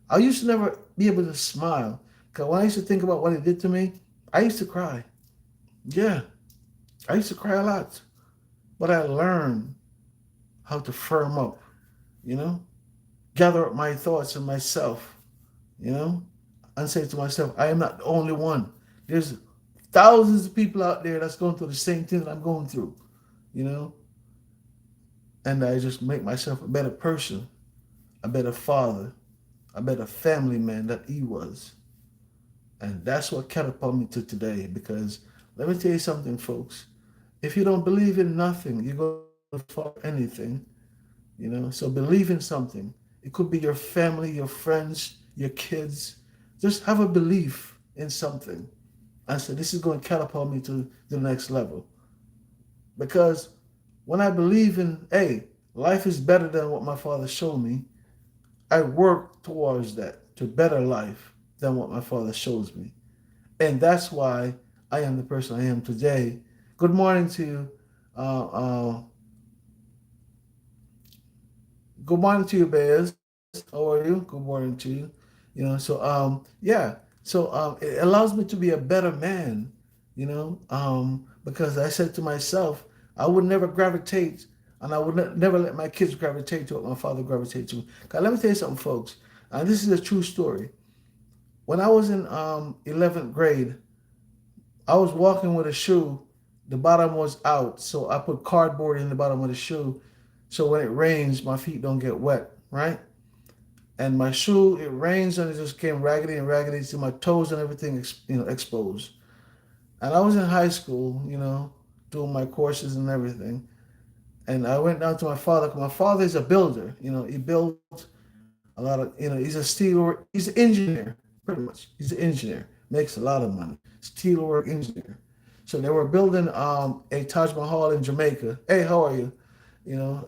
[SPEAKER 1] I used to never be able to smile, because when I used to think about what he did to me, I used to cry. Yeah, I used to cry a lot. But I learned how to firm up, gather up my thoughts and myself, and say to myself, I am not the only one. There's thousands of people out there that's going through the same thing that I'm going through, And I just make myself a better person, a better father, a better family man that he was. And that's what catapulted me to today, because let me tell you something, folks. If you don't believe in nothing, you're going to fall for anything, So believe in something. It could be your family, your friends, your kids. Just have a belief in something. And so this is going to catapult me to the next level. Because when I believe in, hey, life is better than what my father showed me, I work towards that, to better life than what my father shows me. And that's why I am the person I am today. Good morning to you. Good morning to you, Bears. How are you? Good morning to you. So it allows me to be a better man, because I said to myself, I would never gravitate, and I would never let my kids gravitate to what my father gravitated to. Because let me tell you something, folks, and this is a true story. When I was in 11th grade, I was walking with a shoe the bottom was out. So I put cardboard in the bottom of the shoe. So when it rains, my feet don't get wet, right? And my shoe, it rains and it just came raggedy and raggedy to my toes and everything, exposed. And I was in high school, doing my courses and everything. And I went down to my father. 'Cause my father is a builder. He built a lot of, he's a he's an engineer, pretty much. He's an engineer, makes a lot of money. Steelwork engineer. So they were building a Taj Mahal in Jamaica. Hey, how are you?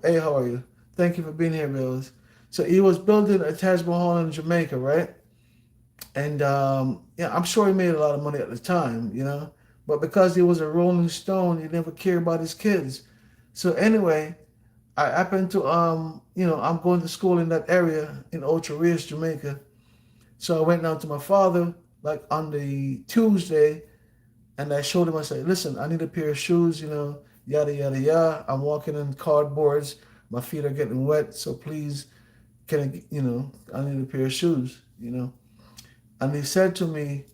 [SPEAKER 1] Hey, how are you? Thank you for being here, Bills. So he was building a Taj Mahal in Jamaica, right? And yeah, I'm sure he made a lot of money at the time, But because he was a Rolling Stone, he never cared about his kids. So anyway, I happened to I'm going to school in that area in Ocho Rios, Jamaica. So I went down to my father like on the Tuesday, and I showed him. I said, "Listen, I need a pair of shoes. Yada yada yada. I'm walking in cardboards. My feet are getting wet. So please, can I need a pair of shoes. And he said to me,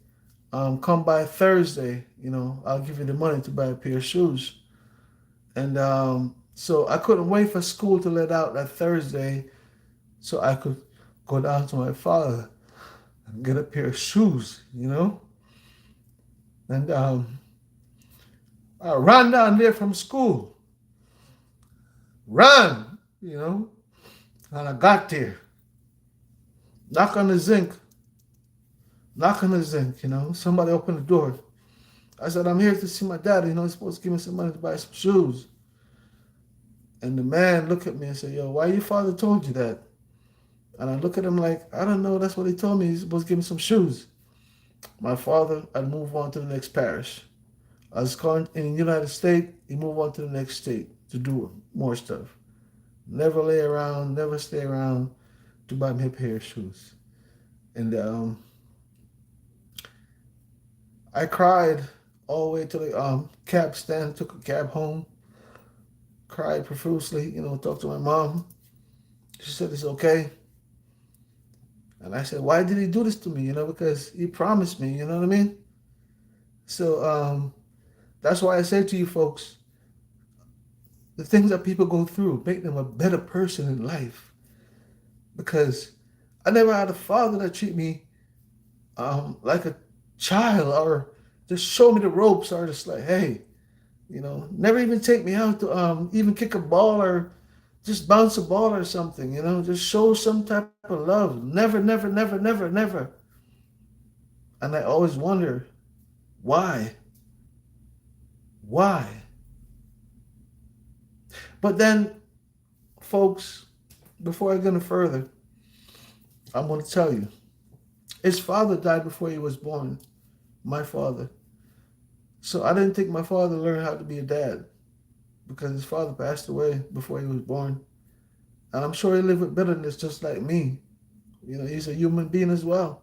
[SPEAKER 1] come by Thursday. I'll give you the money to buy a pair of shoes. And so I couldn't wait for school to let out that Thursday, so I could go down to my father and get a pair of shoes. And I ran down there from school, ran, and I got there, knock on the zinc, somebody opened the door. I said, I'm here to see my daddy, he's supposed to give me some money to buy some shoes. And the man looked at me and said, yo, why your father told you that? And I look at him like, I don't know, that's what he told me, he's supposed to give me some shoes. My father, I'd move on to the next parish. I was calling in the United States, he moved on to the next state to do more stuff. Never lay around, never stay around to buy me a pair of shoes. And I cried all the way to the cab stand, took a cab home, cried profusely, talked to my mom. She said, it's okay. And I said, why did he do this to me? Because he promised me, you know what I mean? So that's why I say to you folks, the things that people go through make them a better person in life. Because I never had a father that treat me like a child or just show me the ropes or just like, hey, never even take me out to even kick a ball or just bounce a ball or something, just show some type of love. Never, never, never, never, never. And I always wonder, why? Why? But then, folks, before I go any further, I'm going to tell you, his father died before he was born, my father. So I didn't think my father learned how to be a dad because his father passed away before he was born. And I'm sure he lived with bitterness just like me. He's a human being as well.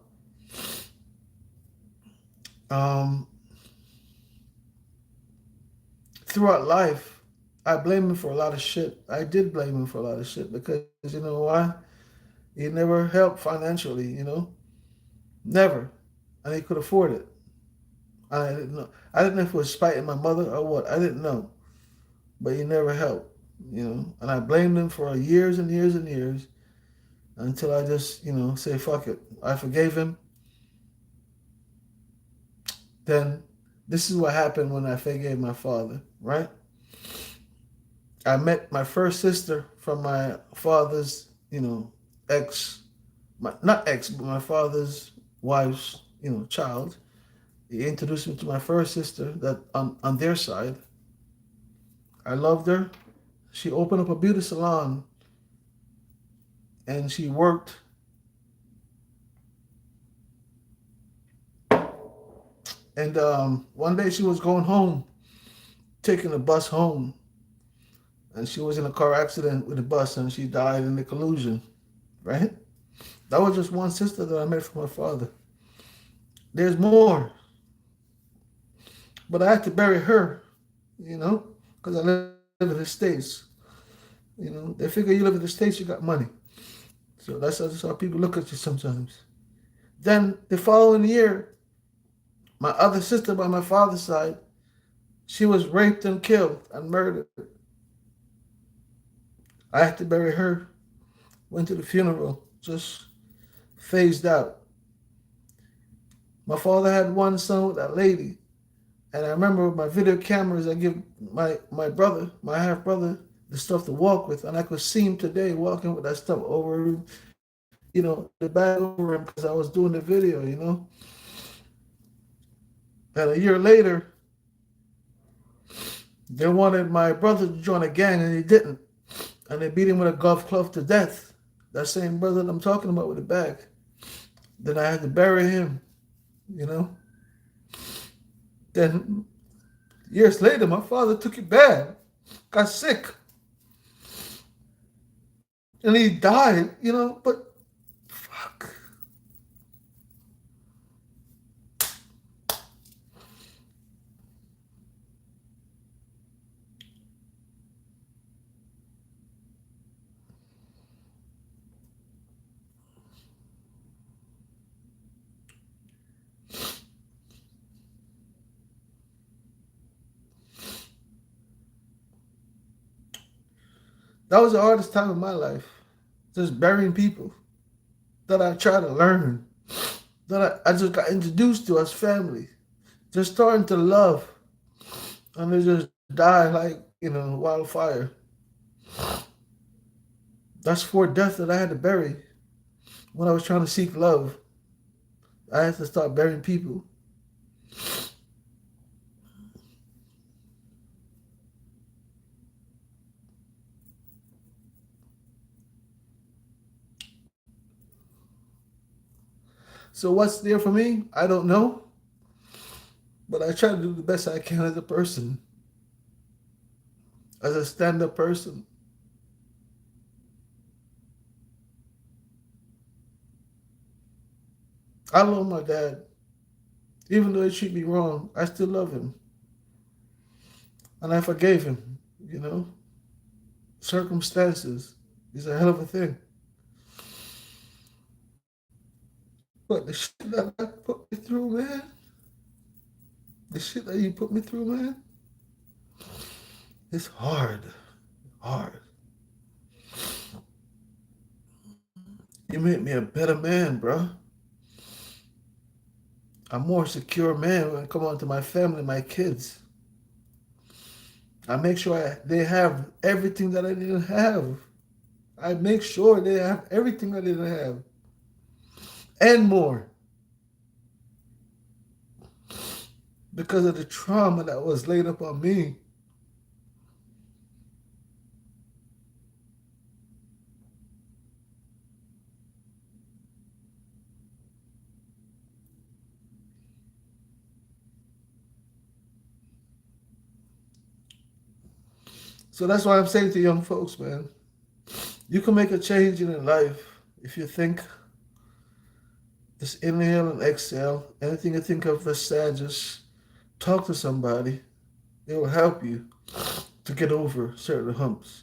[SPEAKER 1] Throughout life, I blame him for a lot of shit. I did blame him for a lot of shit because you know why? He never helped financially, Never. And he could afford it. I didn't know. I didn't know if it was spiting my mother or what. I didn't know. But he never helped, And I blamed him for years and years and years until I just, say, fuck it. I forgave him. Then this is what happened when I forgave my father, right? I met my first sister from my father's, not ex, but my father's wife's, child. He introduced me to my first sister that on their side. I loved her. She opened up a beauty salon and she worked. And one day she was going home, taking the bus home. And she was in a car accident with the bus and she died in the collision, right? That was just one sister that I met from my father. There's more. But I had to bury her, because I live in the States. They figure you live in the States, you got money. So that's how people look at you sometimes. Then the following year, my other sister by my father's side, She was raped and killed and murdered. I had to bury her. Went to the funeral, just phased out. My father had one son with that lady. And I remember with my video cameras, I give my brother, my half brother, the stuff to walk with. And I could see him today walking with that stuff over him, the bag over him because I was doing the video. And a year later, they wanted my brother to join a gang and he didn't. And they beat him with a golf club to death. That same brother that I'm talking about with the bag. Then I had to bury him. Then years later, my father took it bad, got sick, and he died, but fuck. That was the hardest time of my life. Just burying people that I try to learn, that I just got introduced to as family. Just starting to love. And they just die like, wildfire. That's 4 deaths that I had to bury when I was trying to seek love. I had to start burying people. So what's there for me? I don't know. But I try to do the best I can as a person. As a stand-up person. I love my dad. Even though he treated me wrong, I still love him. And I forgave him. Circumstances is a hell of a thing. But the shit that I put me through, man. The shit that you put me through, man. It's hard. Hard. You made me a better man, bro. A more secure man when it comes on to my family, my kids. I make sure they have everything that I didn't have. I make sure they have everything I didn't have. And more. Because of the trauma that was laid upon me. So that's why I'm saying to young folks, man, you can make a change in your life if you think. Just inhale and exhale. Anything you think of as sad, just talk to somebody. It will help you to get over certain humps.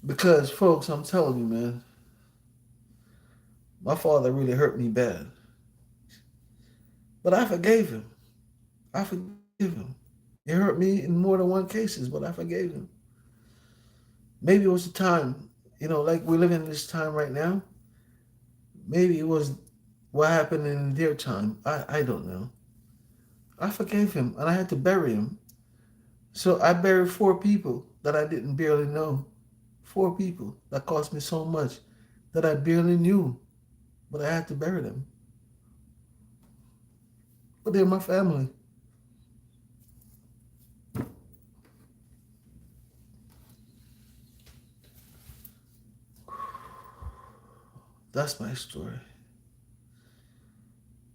[SPEAKER 1] Because, folks, I'm telling you, man, my father really hurt me bad. But I forgave him. I forgave him. He hurt me in more than one cases, but I forgave him. Maybe it was the time, like we live in this time right now. Maybe it was what happened in their time. I don't know. I forgave him and I had to bury him. So I buried 4 people that I didn't barely know. 4 people that cost me so much that I barely knew. But I had to bury them. But they're my family. That's my story.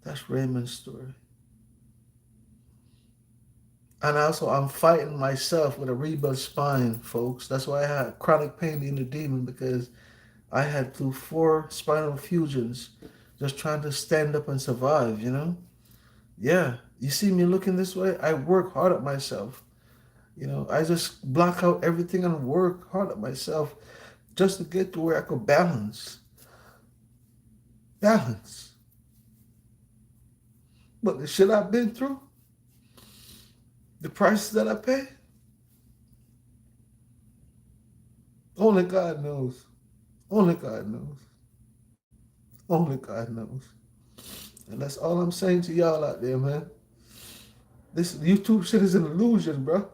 [SPEAKER 1] That's Raymond's story. And also, I'm fighting myself with a rebuilt spine, folks. That's why I had chronic pain in the demon, because I had 4 spinal fusions just trying to stand up and survive, Yeah, you see me looking this way? I work hard at myself. I just block out everything and work hard at myself just to get to where I could balance. Balance. But the shit I've been through, the prices that I pay, only God knows. Only God knows. Only God knows. And that's all I'm saying to y'all out there, man. This YouTube shit is an illusion, bro.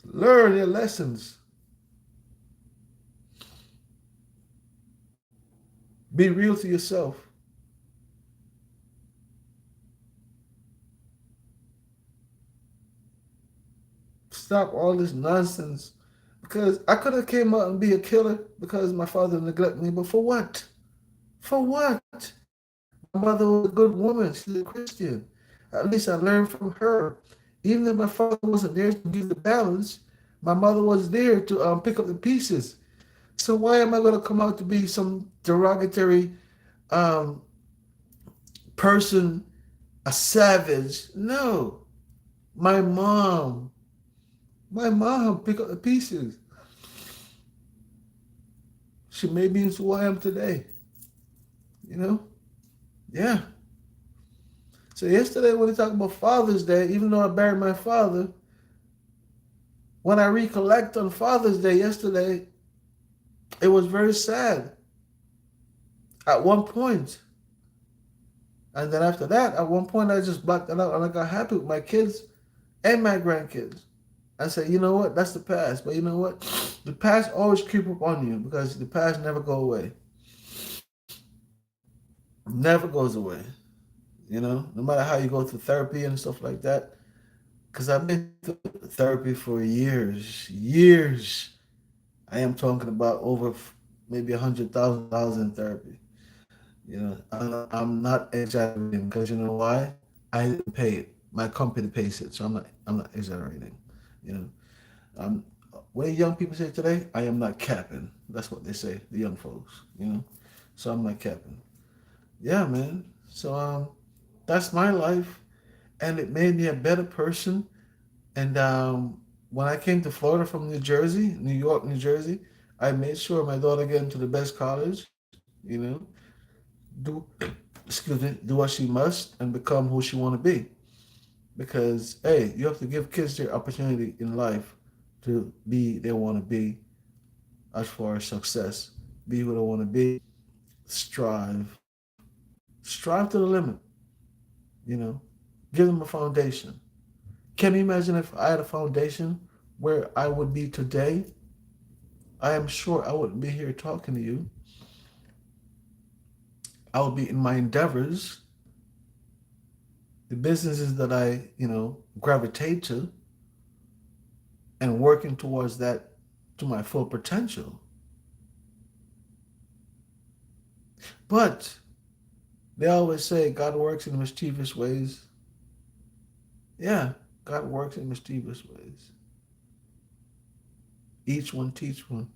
[SPEAKER 1] Learn your lessons. Be real to yourself. Stop all this nonsense. Because I could have came out and be a killer because my father neglected me, but for what? For what? My mother was a good woman. She's a Christian. At least I learned from her. Even if my father wasn't there to give the balance, my mother was there to pick up the pieces. So why am I going to come out to be some derogatory um, person, a savage? No. My mom pick up the pieces. She made me into who I am today. You know? Yeah. So yesterday when we talked about Father's Day, even though I buried my father, when I recollect on Father's Day yesterday, it was very sad at one point. And then after that, at one point, I just blocked it out and I got happy with my kids and my grandkids. I said, you know what? That's the past. But you know what? The past always creep up on you because the past never go away. Never goes away. You know, no matter how you go through therapy and stuff like that. Because I've been through therapy for years. I am talking about over maybe $100,000 in therapy. You know, I'm not exaggerating because you know why? I didn't pay it. My company pays it, so I'm not exaggerating. You know, what do young people say today? I am not capping. That's what they say, the young folks. You know, so I'm not capping. Yeah, man. So that's my life, and it made me a better person. And when I came to Florida from New York, New Jersey, I made sure my daughter get into the best college. You know, do do what she must and become who she want to be. Because hey, you have to give kids their opportunity in life to be they want to be as far as success. Be who they want to be. Strive. Strive to the limit. You know, give them a foundation. Can you imagine if I had a foundation where I would be today? I am sure I wouldn't be here talking to you. I would be in my endeavors, the businesses that I, you know, gravitate to, and working towards that to my full potential. But they always say God works in mischievous ways. Yeah, God works in mischievous ways. Each one teach one.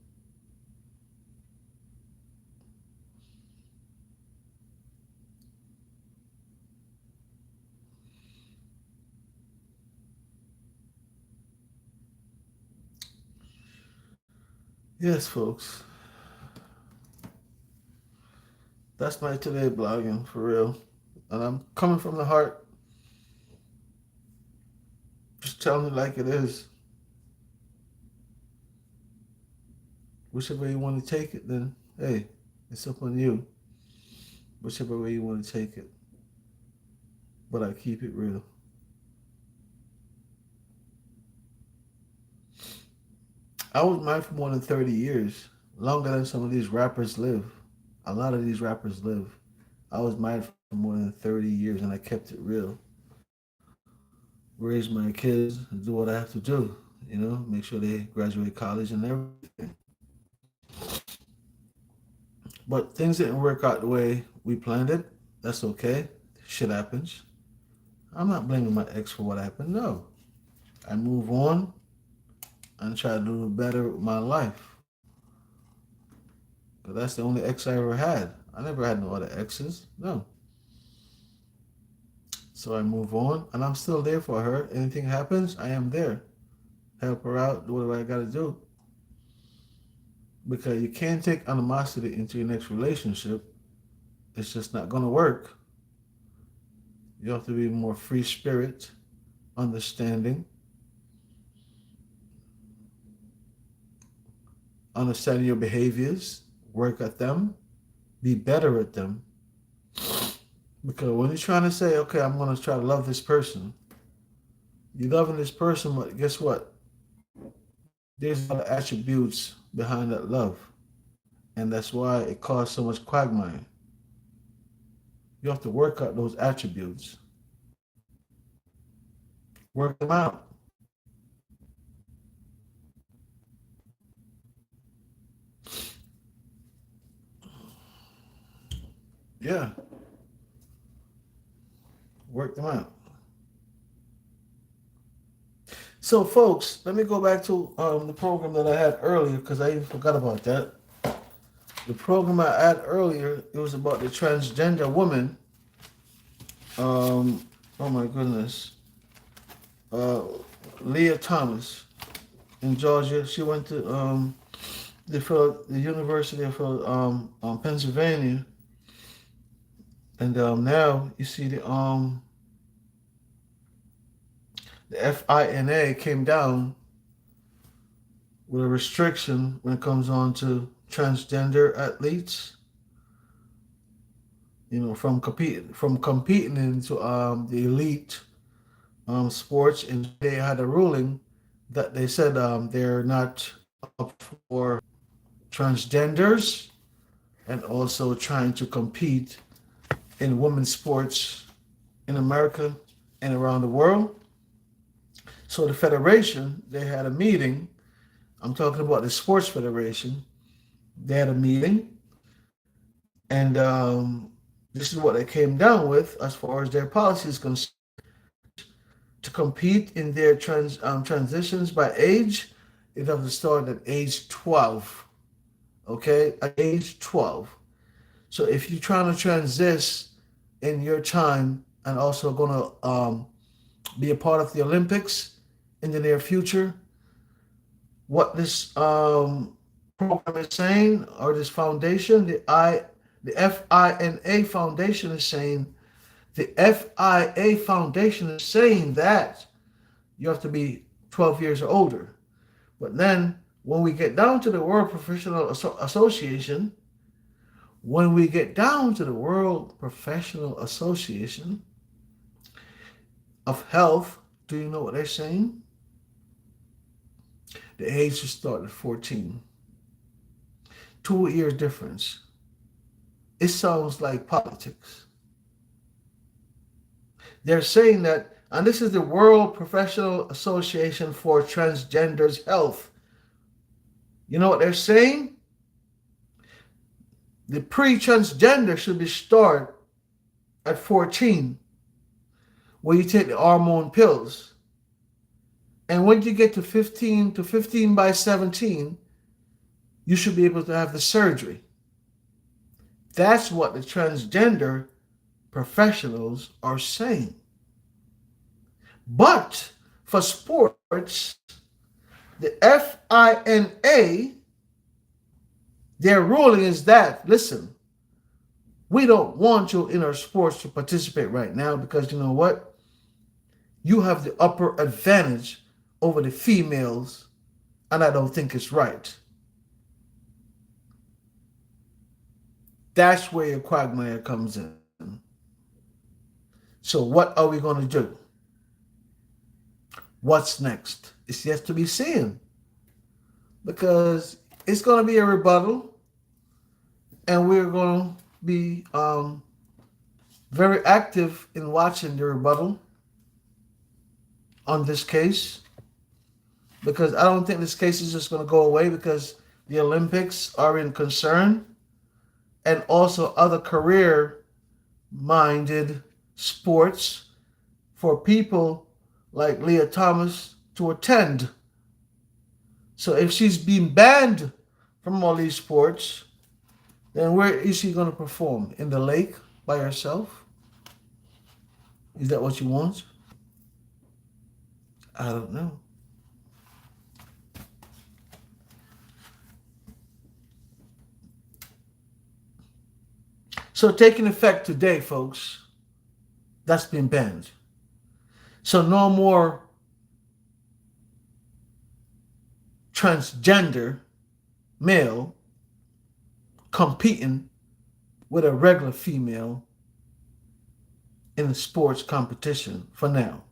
[SPEAKER 1] Yes, folks. That's my today blogging for real. And I'm coming from the heart. Just telling it like it is. Whichever you want to take it, then hey, it's up on you. Whichever way you want to take it. But I keep it real. I was married for more than 30 years. Longer than some of these rappers live. A lot of these rappers live. I was married for more than 30 years and I kept it real. Raise my kids and do what I have to do. You know, make sure they graduate college and everything. But things didn't work out the way we planned it. That's okay. Shit happens. I'm not blaming my ex for what happened. No. I move on and try to do better with my life. Because that's the only ex I ever had. I never had no other exes. No. So I move on and I'm still there for her. Anything happens, I am there. Help her out, do whatever I got to do. Because you can't take animosity into your next relationship. It's just not going to work. You have to be more free spirit, understanding, understand your behaviors, work at them, be better at them. Because when you're trying to say, okay, I'm going to try to love this person, you're loving this person, but guess what? There's a lot of attributes behind that love. And that's why it caused so much quagmire. You have to work out those attributes, work them out. Yeah, work them out. So, folks, let me go back to the program that I had earlier because I even forgot about that. The program I had earlier, it was about the transgender woman. Oh my goodness. Uh, Leah Thomas in Georgia. She went to the University of Pennsylvania, and now you see the FINA came down with a restriction when it comes on to transgender athletes. You know, from competing into the elite sports, and they had a ruling that they said they're not up for transgenders and also trying to compete in women's sports in America and around the world. So the federation, they had a meeting. I'm talking about the sports federation. They had a meeting, and this is what they came down with as far as their policies concerned. To compete in their transitions by age, it has to start at age 12. Okay, at age 12. So if you're trying to transition in your time and also going to be a part of the Olympics in the near future, what this program is saying, or this foundation, the FINA Foundation is saying, the FIA Foundation is saying that you have to be 12 years or older. But then when we get down to the World Professional Association, of Health, do you know what they're saying? The age should start at 14. 2 years difference. It sounds like politics. They're saying that, and this is the World Professional Association for Transgenders Health. You know what they're saying? The pre-transgender should be started at 14, where you take the hormone pills. And when you get to 15 by 17, you should be able to have the surgery. That's what the transgender professionals are saying. But for sports, the FINA, their ruling is that, listen, we don't want you in our sports to participate right now because you know what? You have the upper advantage over the females, and I don't think it's right. That's where your quagmire comes in. So what are we going to do? What's next? It's yet to be seen. Because it's going to be a rebuttal, and we're going to be very active in watching the rebuttal on this case. Because I don't think this case is just going to go away because the Olympics are in concern, and also other career-minded sports for people like Leah Thomas to attend. So if she's being banned from all these sports, then where is she going to perform? In the lake by herself? Is that what you want? I don't know. So taking effect today, folks, That's been banned. So no more transgender male competing with a regular female in a sports competition for now.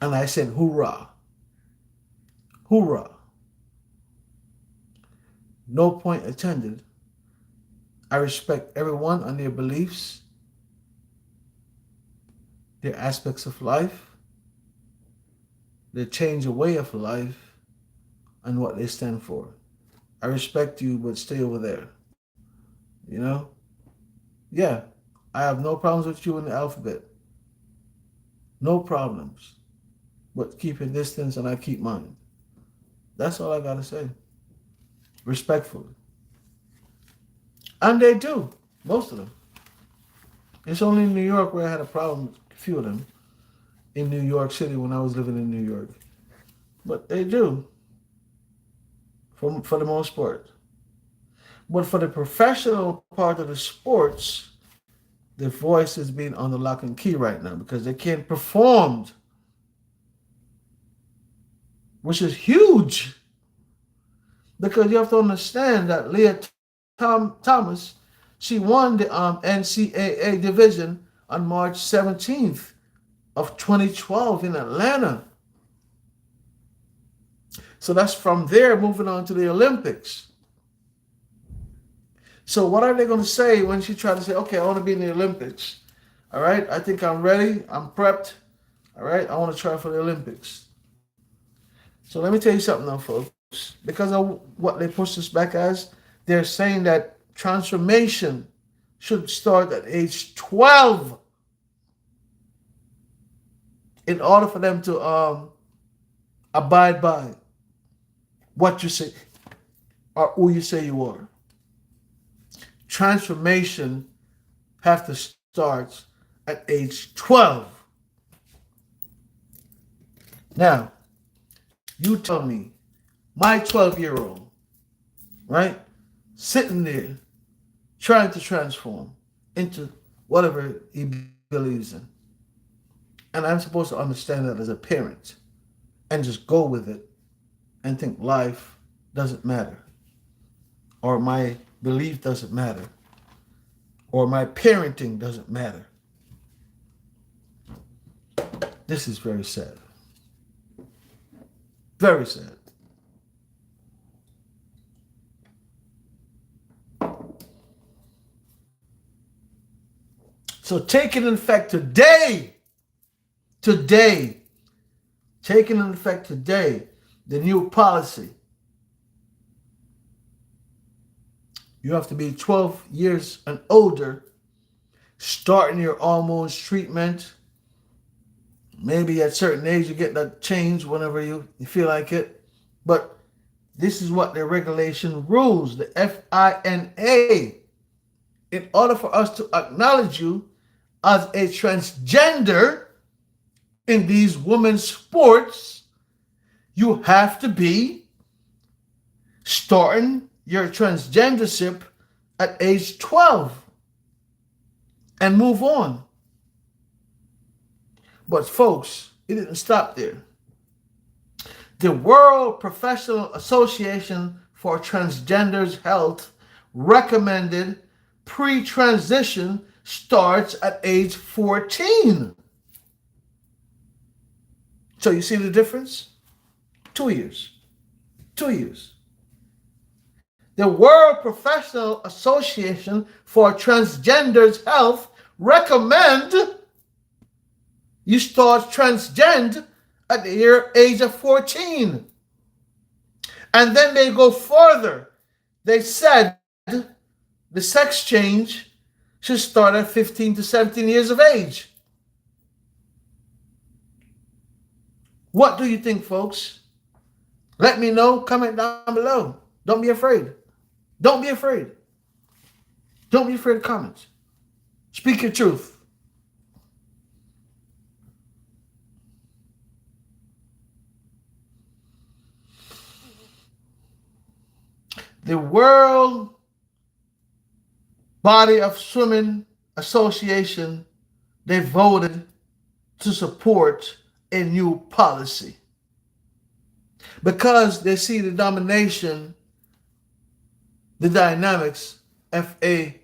[SPEAKER 1] And I said, hoorah. Hoorah. No point attended. I respect everyone and their beliefs, their aspects of life, their change of way of life, and what they stand for. I respect you, but stay over there. You know? Yeah, I have no problems with you in the alphabet. No problems. But keep your distance and I keep mine. That's all I gotta say. Respectfully. And they do. Most of them. It's only in New York where I had a problem with a few of them. In New York City when I was living in New York. But they do. For the most part. But for the professional part of the sports, the voice is being on the lock and key right now because they can't perform. Which is huge. Because you have to understand that Leah Thomas, she won the NCAA division on March 17th of 2012 in Atlanta. So that's from there moving on to the Olympics. So what are they going to say when she tries to say, okay, I want to be in the Olympics. All right, I think I'm ready. I'm prepped. All right, I want to try for the Olympics. So let me tell you something now, folks. Because of what they push us back as, they're saying that transformation should start at age 12 in order for them to abide by what you say or who you say you are. Transformation have to start at age 12. Now, you tell me, my 12-year-old, right, sitting there trying to transform into whatever he believes in. And I'm supposed to understand that as a parent and just go with it and think life doesn't matter, or my belief doesn't matter, or my parenting doesn't matter. This is very sad. Very sad. So taking in effect today, taking in effect today, the new policy, you have to be 12 years and older, starting your hormones treatment. Maybe at a certain age you get that change whenever you feel like it. But this is what the regulation rules, the FINA. In order for us to acknowledge you as a transgender in these women's sports, you have to be starting your transgendership at age 12 and move on. But folks, it didn't stop there. The World Professional Association for Transgenders Health recommended pre-transition starts at age 14. So you see the difference? 2 years. 2 years. The World Professional Association for Transgenders Health recommend you start transgender at the age of 14. And then they go further. They said the sex change should start at 15 to 17 years of age. What do you think, folks? Let me know. Comment down below. Don't be afraid. Don't be afraid. Don't be afraid of comments. Speak your truth. The World Body of Swimming Association they voted to support a new policy because they see the domination, the dynamics of a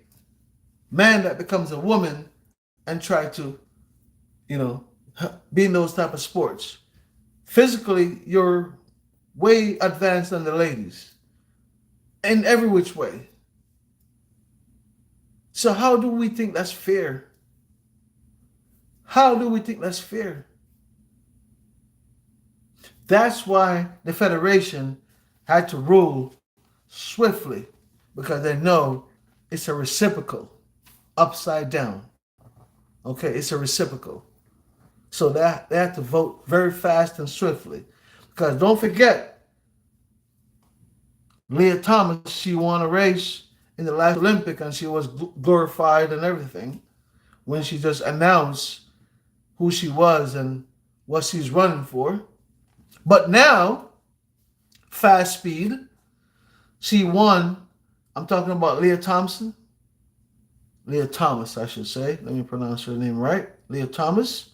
[SPEAKER 1] man that becomes a woman and try to, be in those type of sports. Physically, you're way advanced than the ladies in every which way. So how do we think that's fair? How do we think that's fair? That's why the Federation had to rule swiftly, because they know it's a reciprocal, upside down. Okay, it's a reciprocal. So they have to vote very fast and swiftly. Because don't forget, Leah Thomas, she won a race in the last Olympic and she was glorified and everything when she just announced who she was and what she's running for. But now, fast speed, she won. I'm talking about Leah Thomas, I should say. Let me pronounce her name right. Leah Thomas.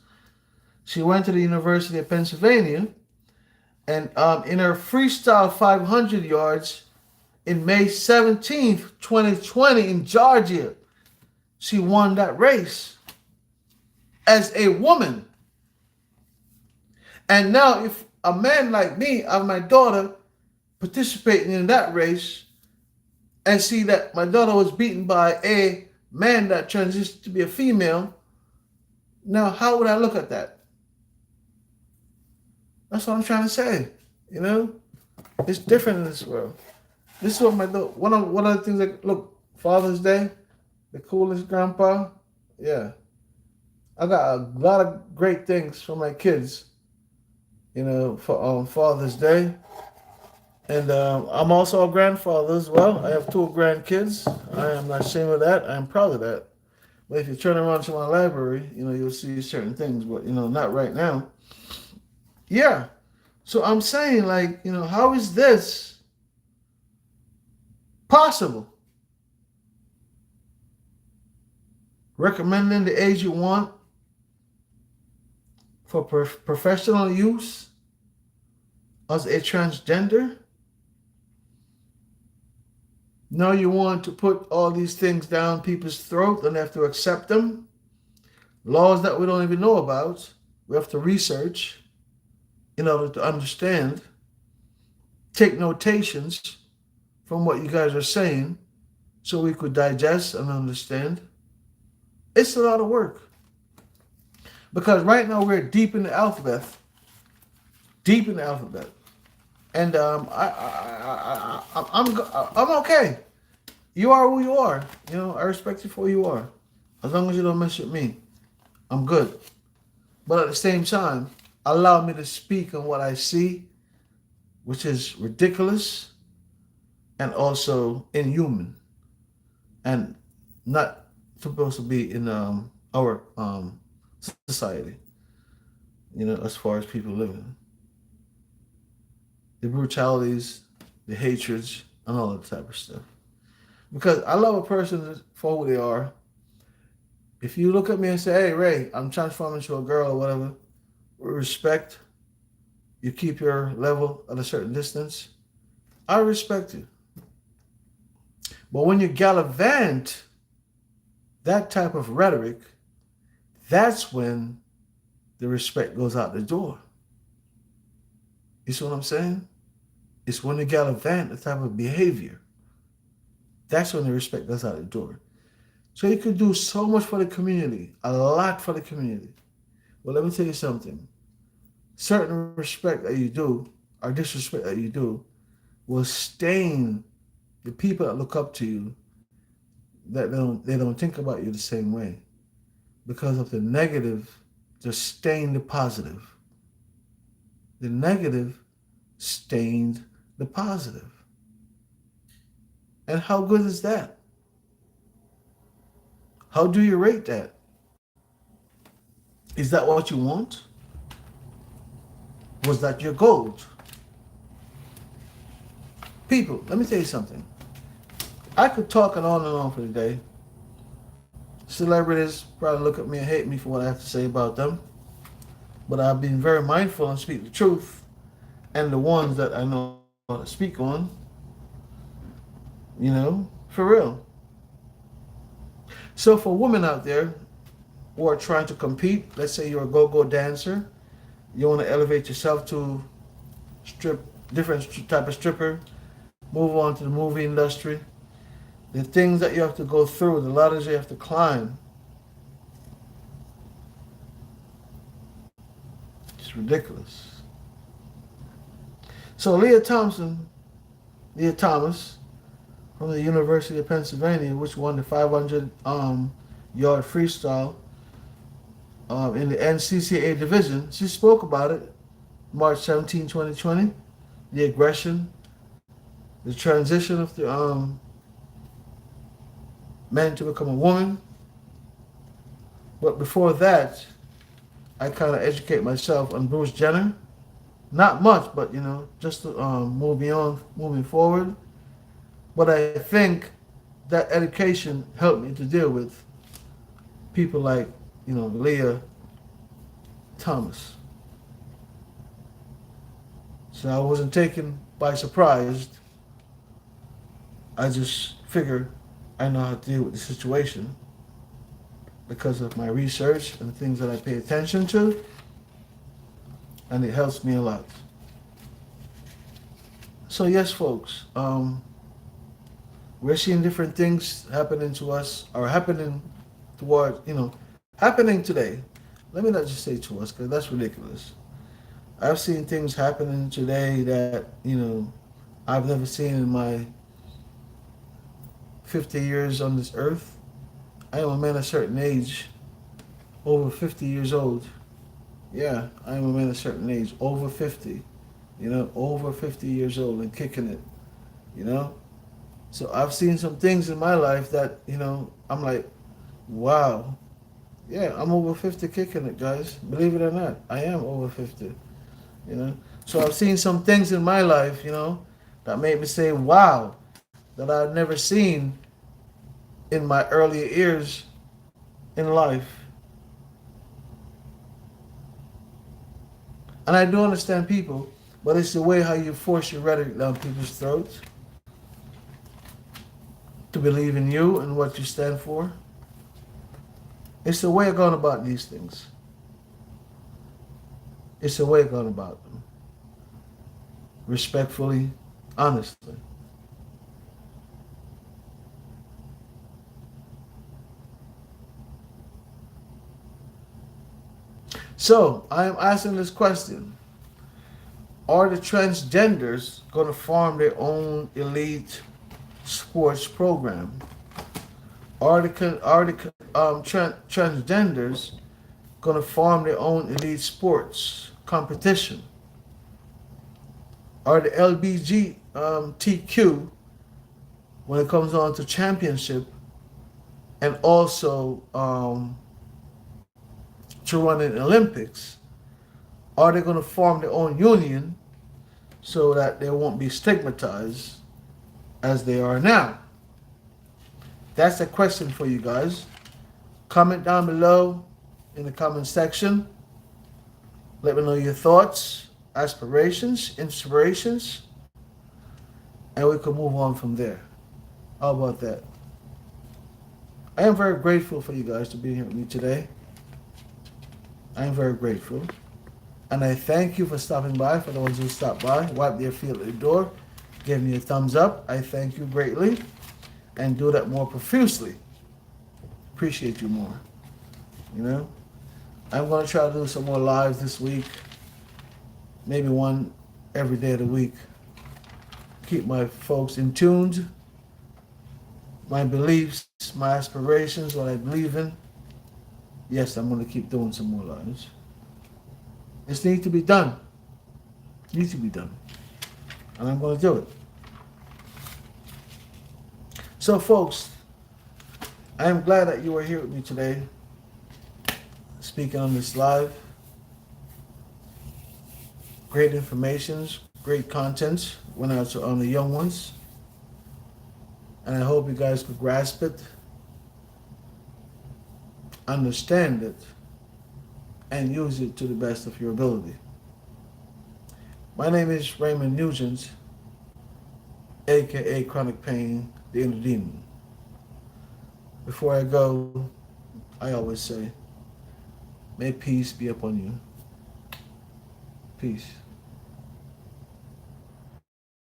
[SPEAKER 1] She went to the University of Pennsylvania, and in her freestyle 500 yards in May 17th, 2020 in Georgia, she won that race as a woman. And now if a man like me, of my daughter, participating in that race and see that my daughter was beaten by a man that transitioned to be a female, now how would I look at that? That's what I'm trying to say. It's different in this world. This is what my daughter, one of the things that, look, Father's Day, the coolest grandpa. Yeah. I got a lot of great things for my kids, for Father's Day. And I'm also a grandfather as well. I have 2 grandkids. I am not ashamed of that. I am proud of that. But if you turn around to my library, you'll see certain things, but, not right now. Yeah. So I'm saying, how is this possible? Recommending the age you want for professional use as a transgender? Now you want to put all these things down people's throat and they have to accept them? Laws that we don't even know about. We have to research in order to understand. Take notations from what you guys are saying so we could digest and understand. It's a lot of work. Because right now we're deep in the alphabet. And I'm okay. You are who you are. I respect you for who you are. As long as you don't mess with me, I'm good. But at the same time, allow me to speak on what I see, which is ridiculous and also inhuman and not supposed to be in our society, as far as people living. The brutalities, the hatreds, and all that type of stuff. Because I love a person for who they are. If you look at me and say, hey, Ray, I'm transforming into a girl or whatever, with respect, you keep your level at a certain distance, I respect you. But when you gallivant that type of rhetoric, that's when the respect goes out the door. You see what I'm saying? It's when you gallivant the type of behavior. That's when the respect goes out the door. So you could do so much for the community, a lot for the community. Well, let me tell you something. Certain respect that you do, or disrespect that you do, will stain the people that look up to you, that they don't think about you the same way. Because of the negative, just stain the positive. The negative stained the positive. And how good is that? How do you rate that? Is that what you want? Was that your goal? People, let me tell you something. I could talk on and on for the day. celebrities probably look at me and hate me for what I have to say about them. But I've been very mindful and speak the truth, and the ones that I know how to speak on, for real. So for women out there who are trying to compete, let's say you're a go-go dancer, you want to elevate yourself to different type of stripper, move on to the movie industry, the things that you have to go through, the ladders you have to climb, it's ridiculous. So Leah Thomas from the University of Pennsylvania, which won the 500 yard freestyle in the NCCA division, she spoke about it March 17, 2020, the aggression, the transition of the man to become a woman. But before that, I kind of educate myself on Bruce Jenner. Not much, but just to moving forward. But I think that education helped me to deal with people like, Leah Thomas. So I wasn't taken by surprise. I just figured I know how to deal with the situation because of my research and the things that I pay attention to, and it helps me a lot. So yes, folks, we're seeing different things happening to us, or happening towards, happening today. Let me not just say to us, because that's ridiculous. I've seen things happening today that, I've never seen in my 50 years on this earth. I am a man of a certain age, over 50 years old. Yeah, I am a man of a certain age, over 50. Over 50 years old and kicking it, So I've seen some things in my life that, I'm like, wow. Yeah, I'm over 50 kicking it, guys. Believe it or not, I am over 50, So I've seen some things in my life, that made me say, wow, that I've never seen in my earlier years in life. And I do understand people, but it's the way how you force your rhetoric down people's throats to believe in you and what you stand for. It's the way of going about these things. It's the way of going about them. Respectfully, honestly. So, I am asking this question. Are the transgenders going to form their own elite sports program? Are the transgenders going to form their own elite sports competition? Are the LBGTQ, when it comes on to championship, and also to run in the Olympics, are they going to form their own union so that they won't be stigmatized as they are now? That's a question for you guys. Comment down below in the comment section. Let me know your thoughts, aspirations, inspirations, and we can move on from there. How about that? I am very grateful for you guys to be here with me today. I am very grateful. And I thank you for stopping by. For the ones who stopped by, wipe their feet at the door, give me a thumbs up. I thank you greatly. And do that more profusely. Appreciate you more. I'm going to try to do some more lives this week. Maybe one every day of the week. Keep my folks in tune. My beliefs, my aspirations, what I believe in. Yes, I'm going to keep doing some more lives. This needs to be done. Needs to be done. And I'm going to do it. So, folks, I am glad that you are here with me today, speaking on this live. Great informations, great content went out to the young ones. And I hope you guys could grasp it understand it, and use it to the best of your ability. My name is Raymond Nugent, aka Chronic Pain, the Inner Demon. Before I go, I always say, may peace be upon you. Peace.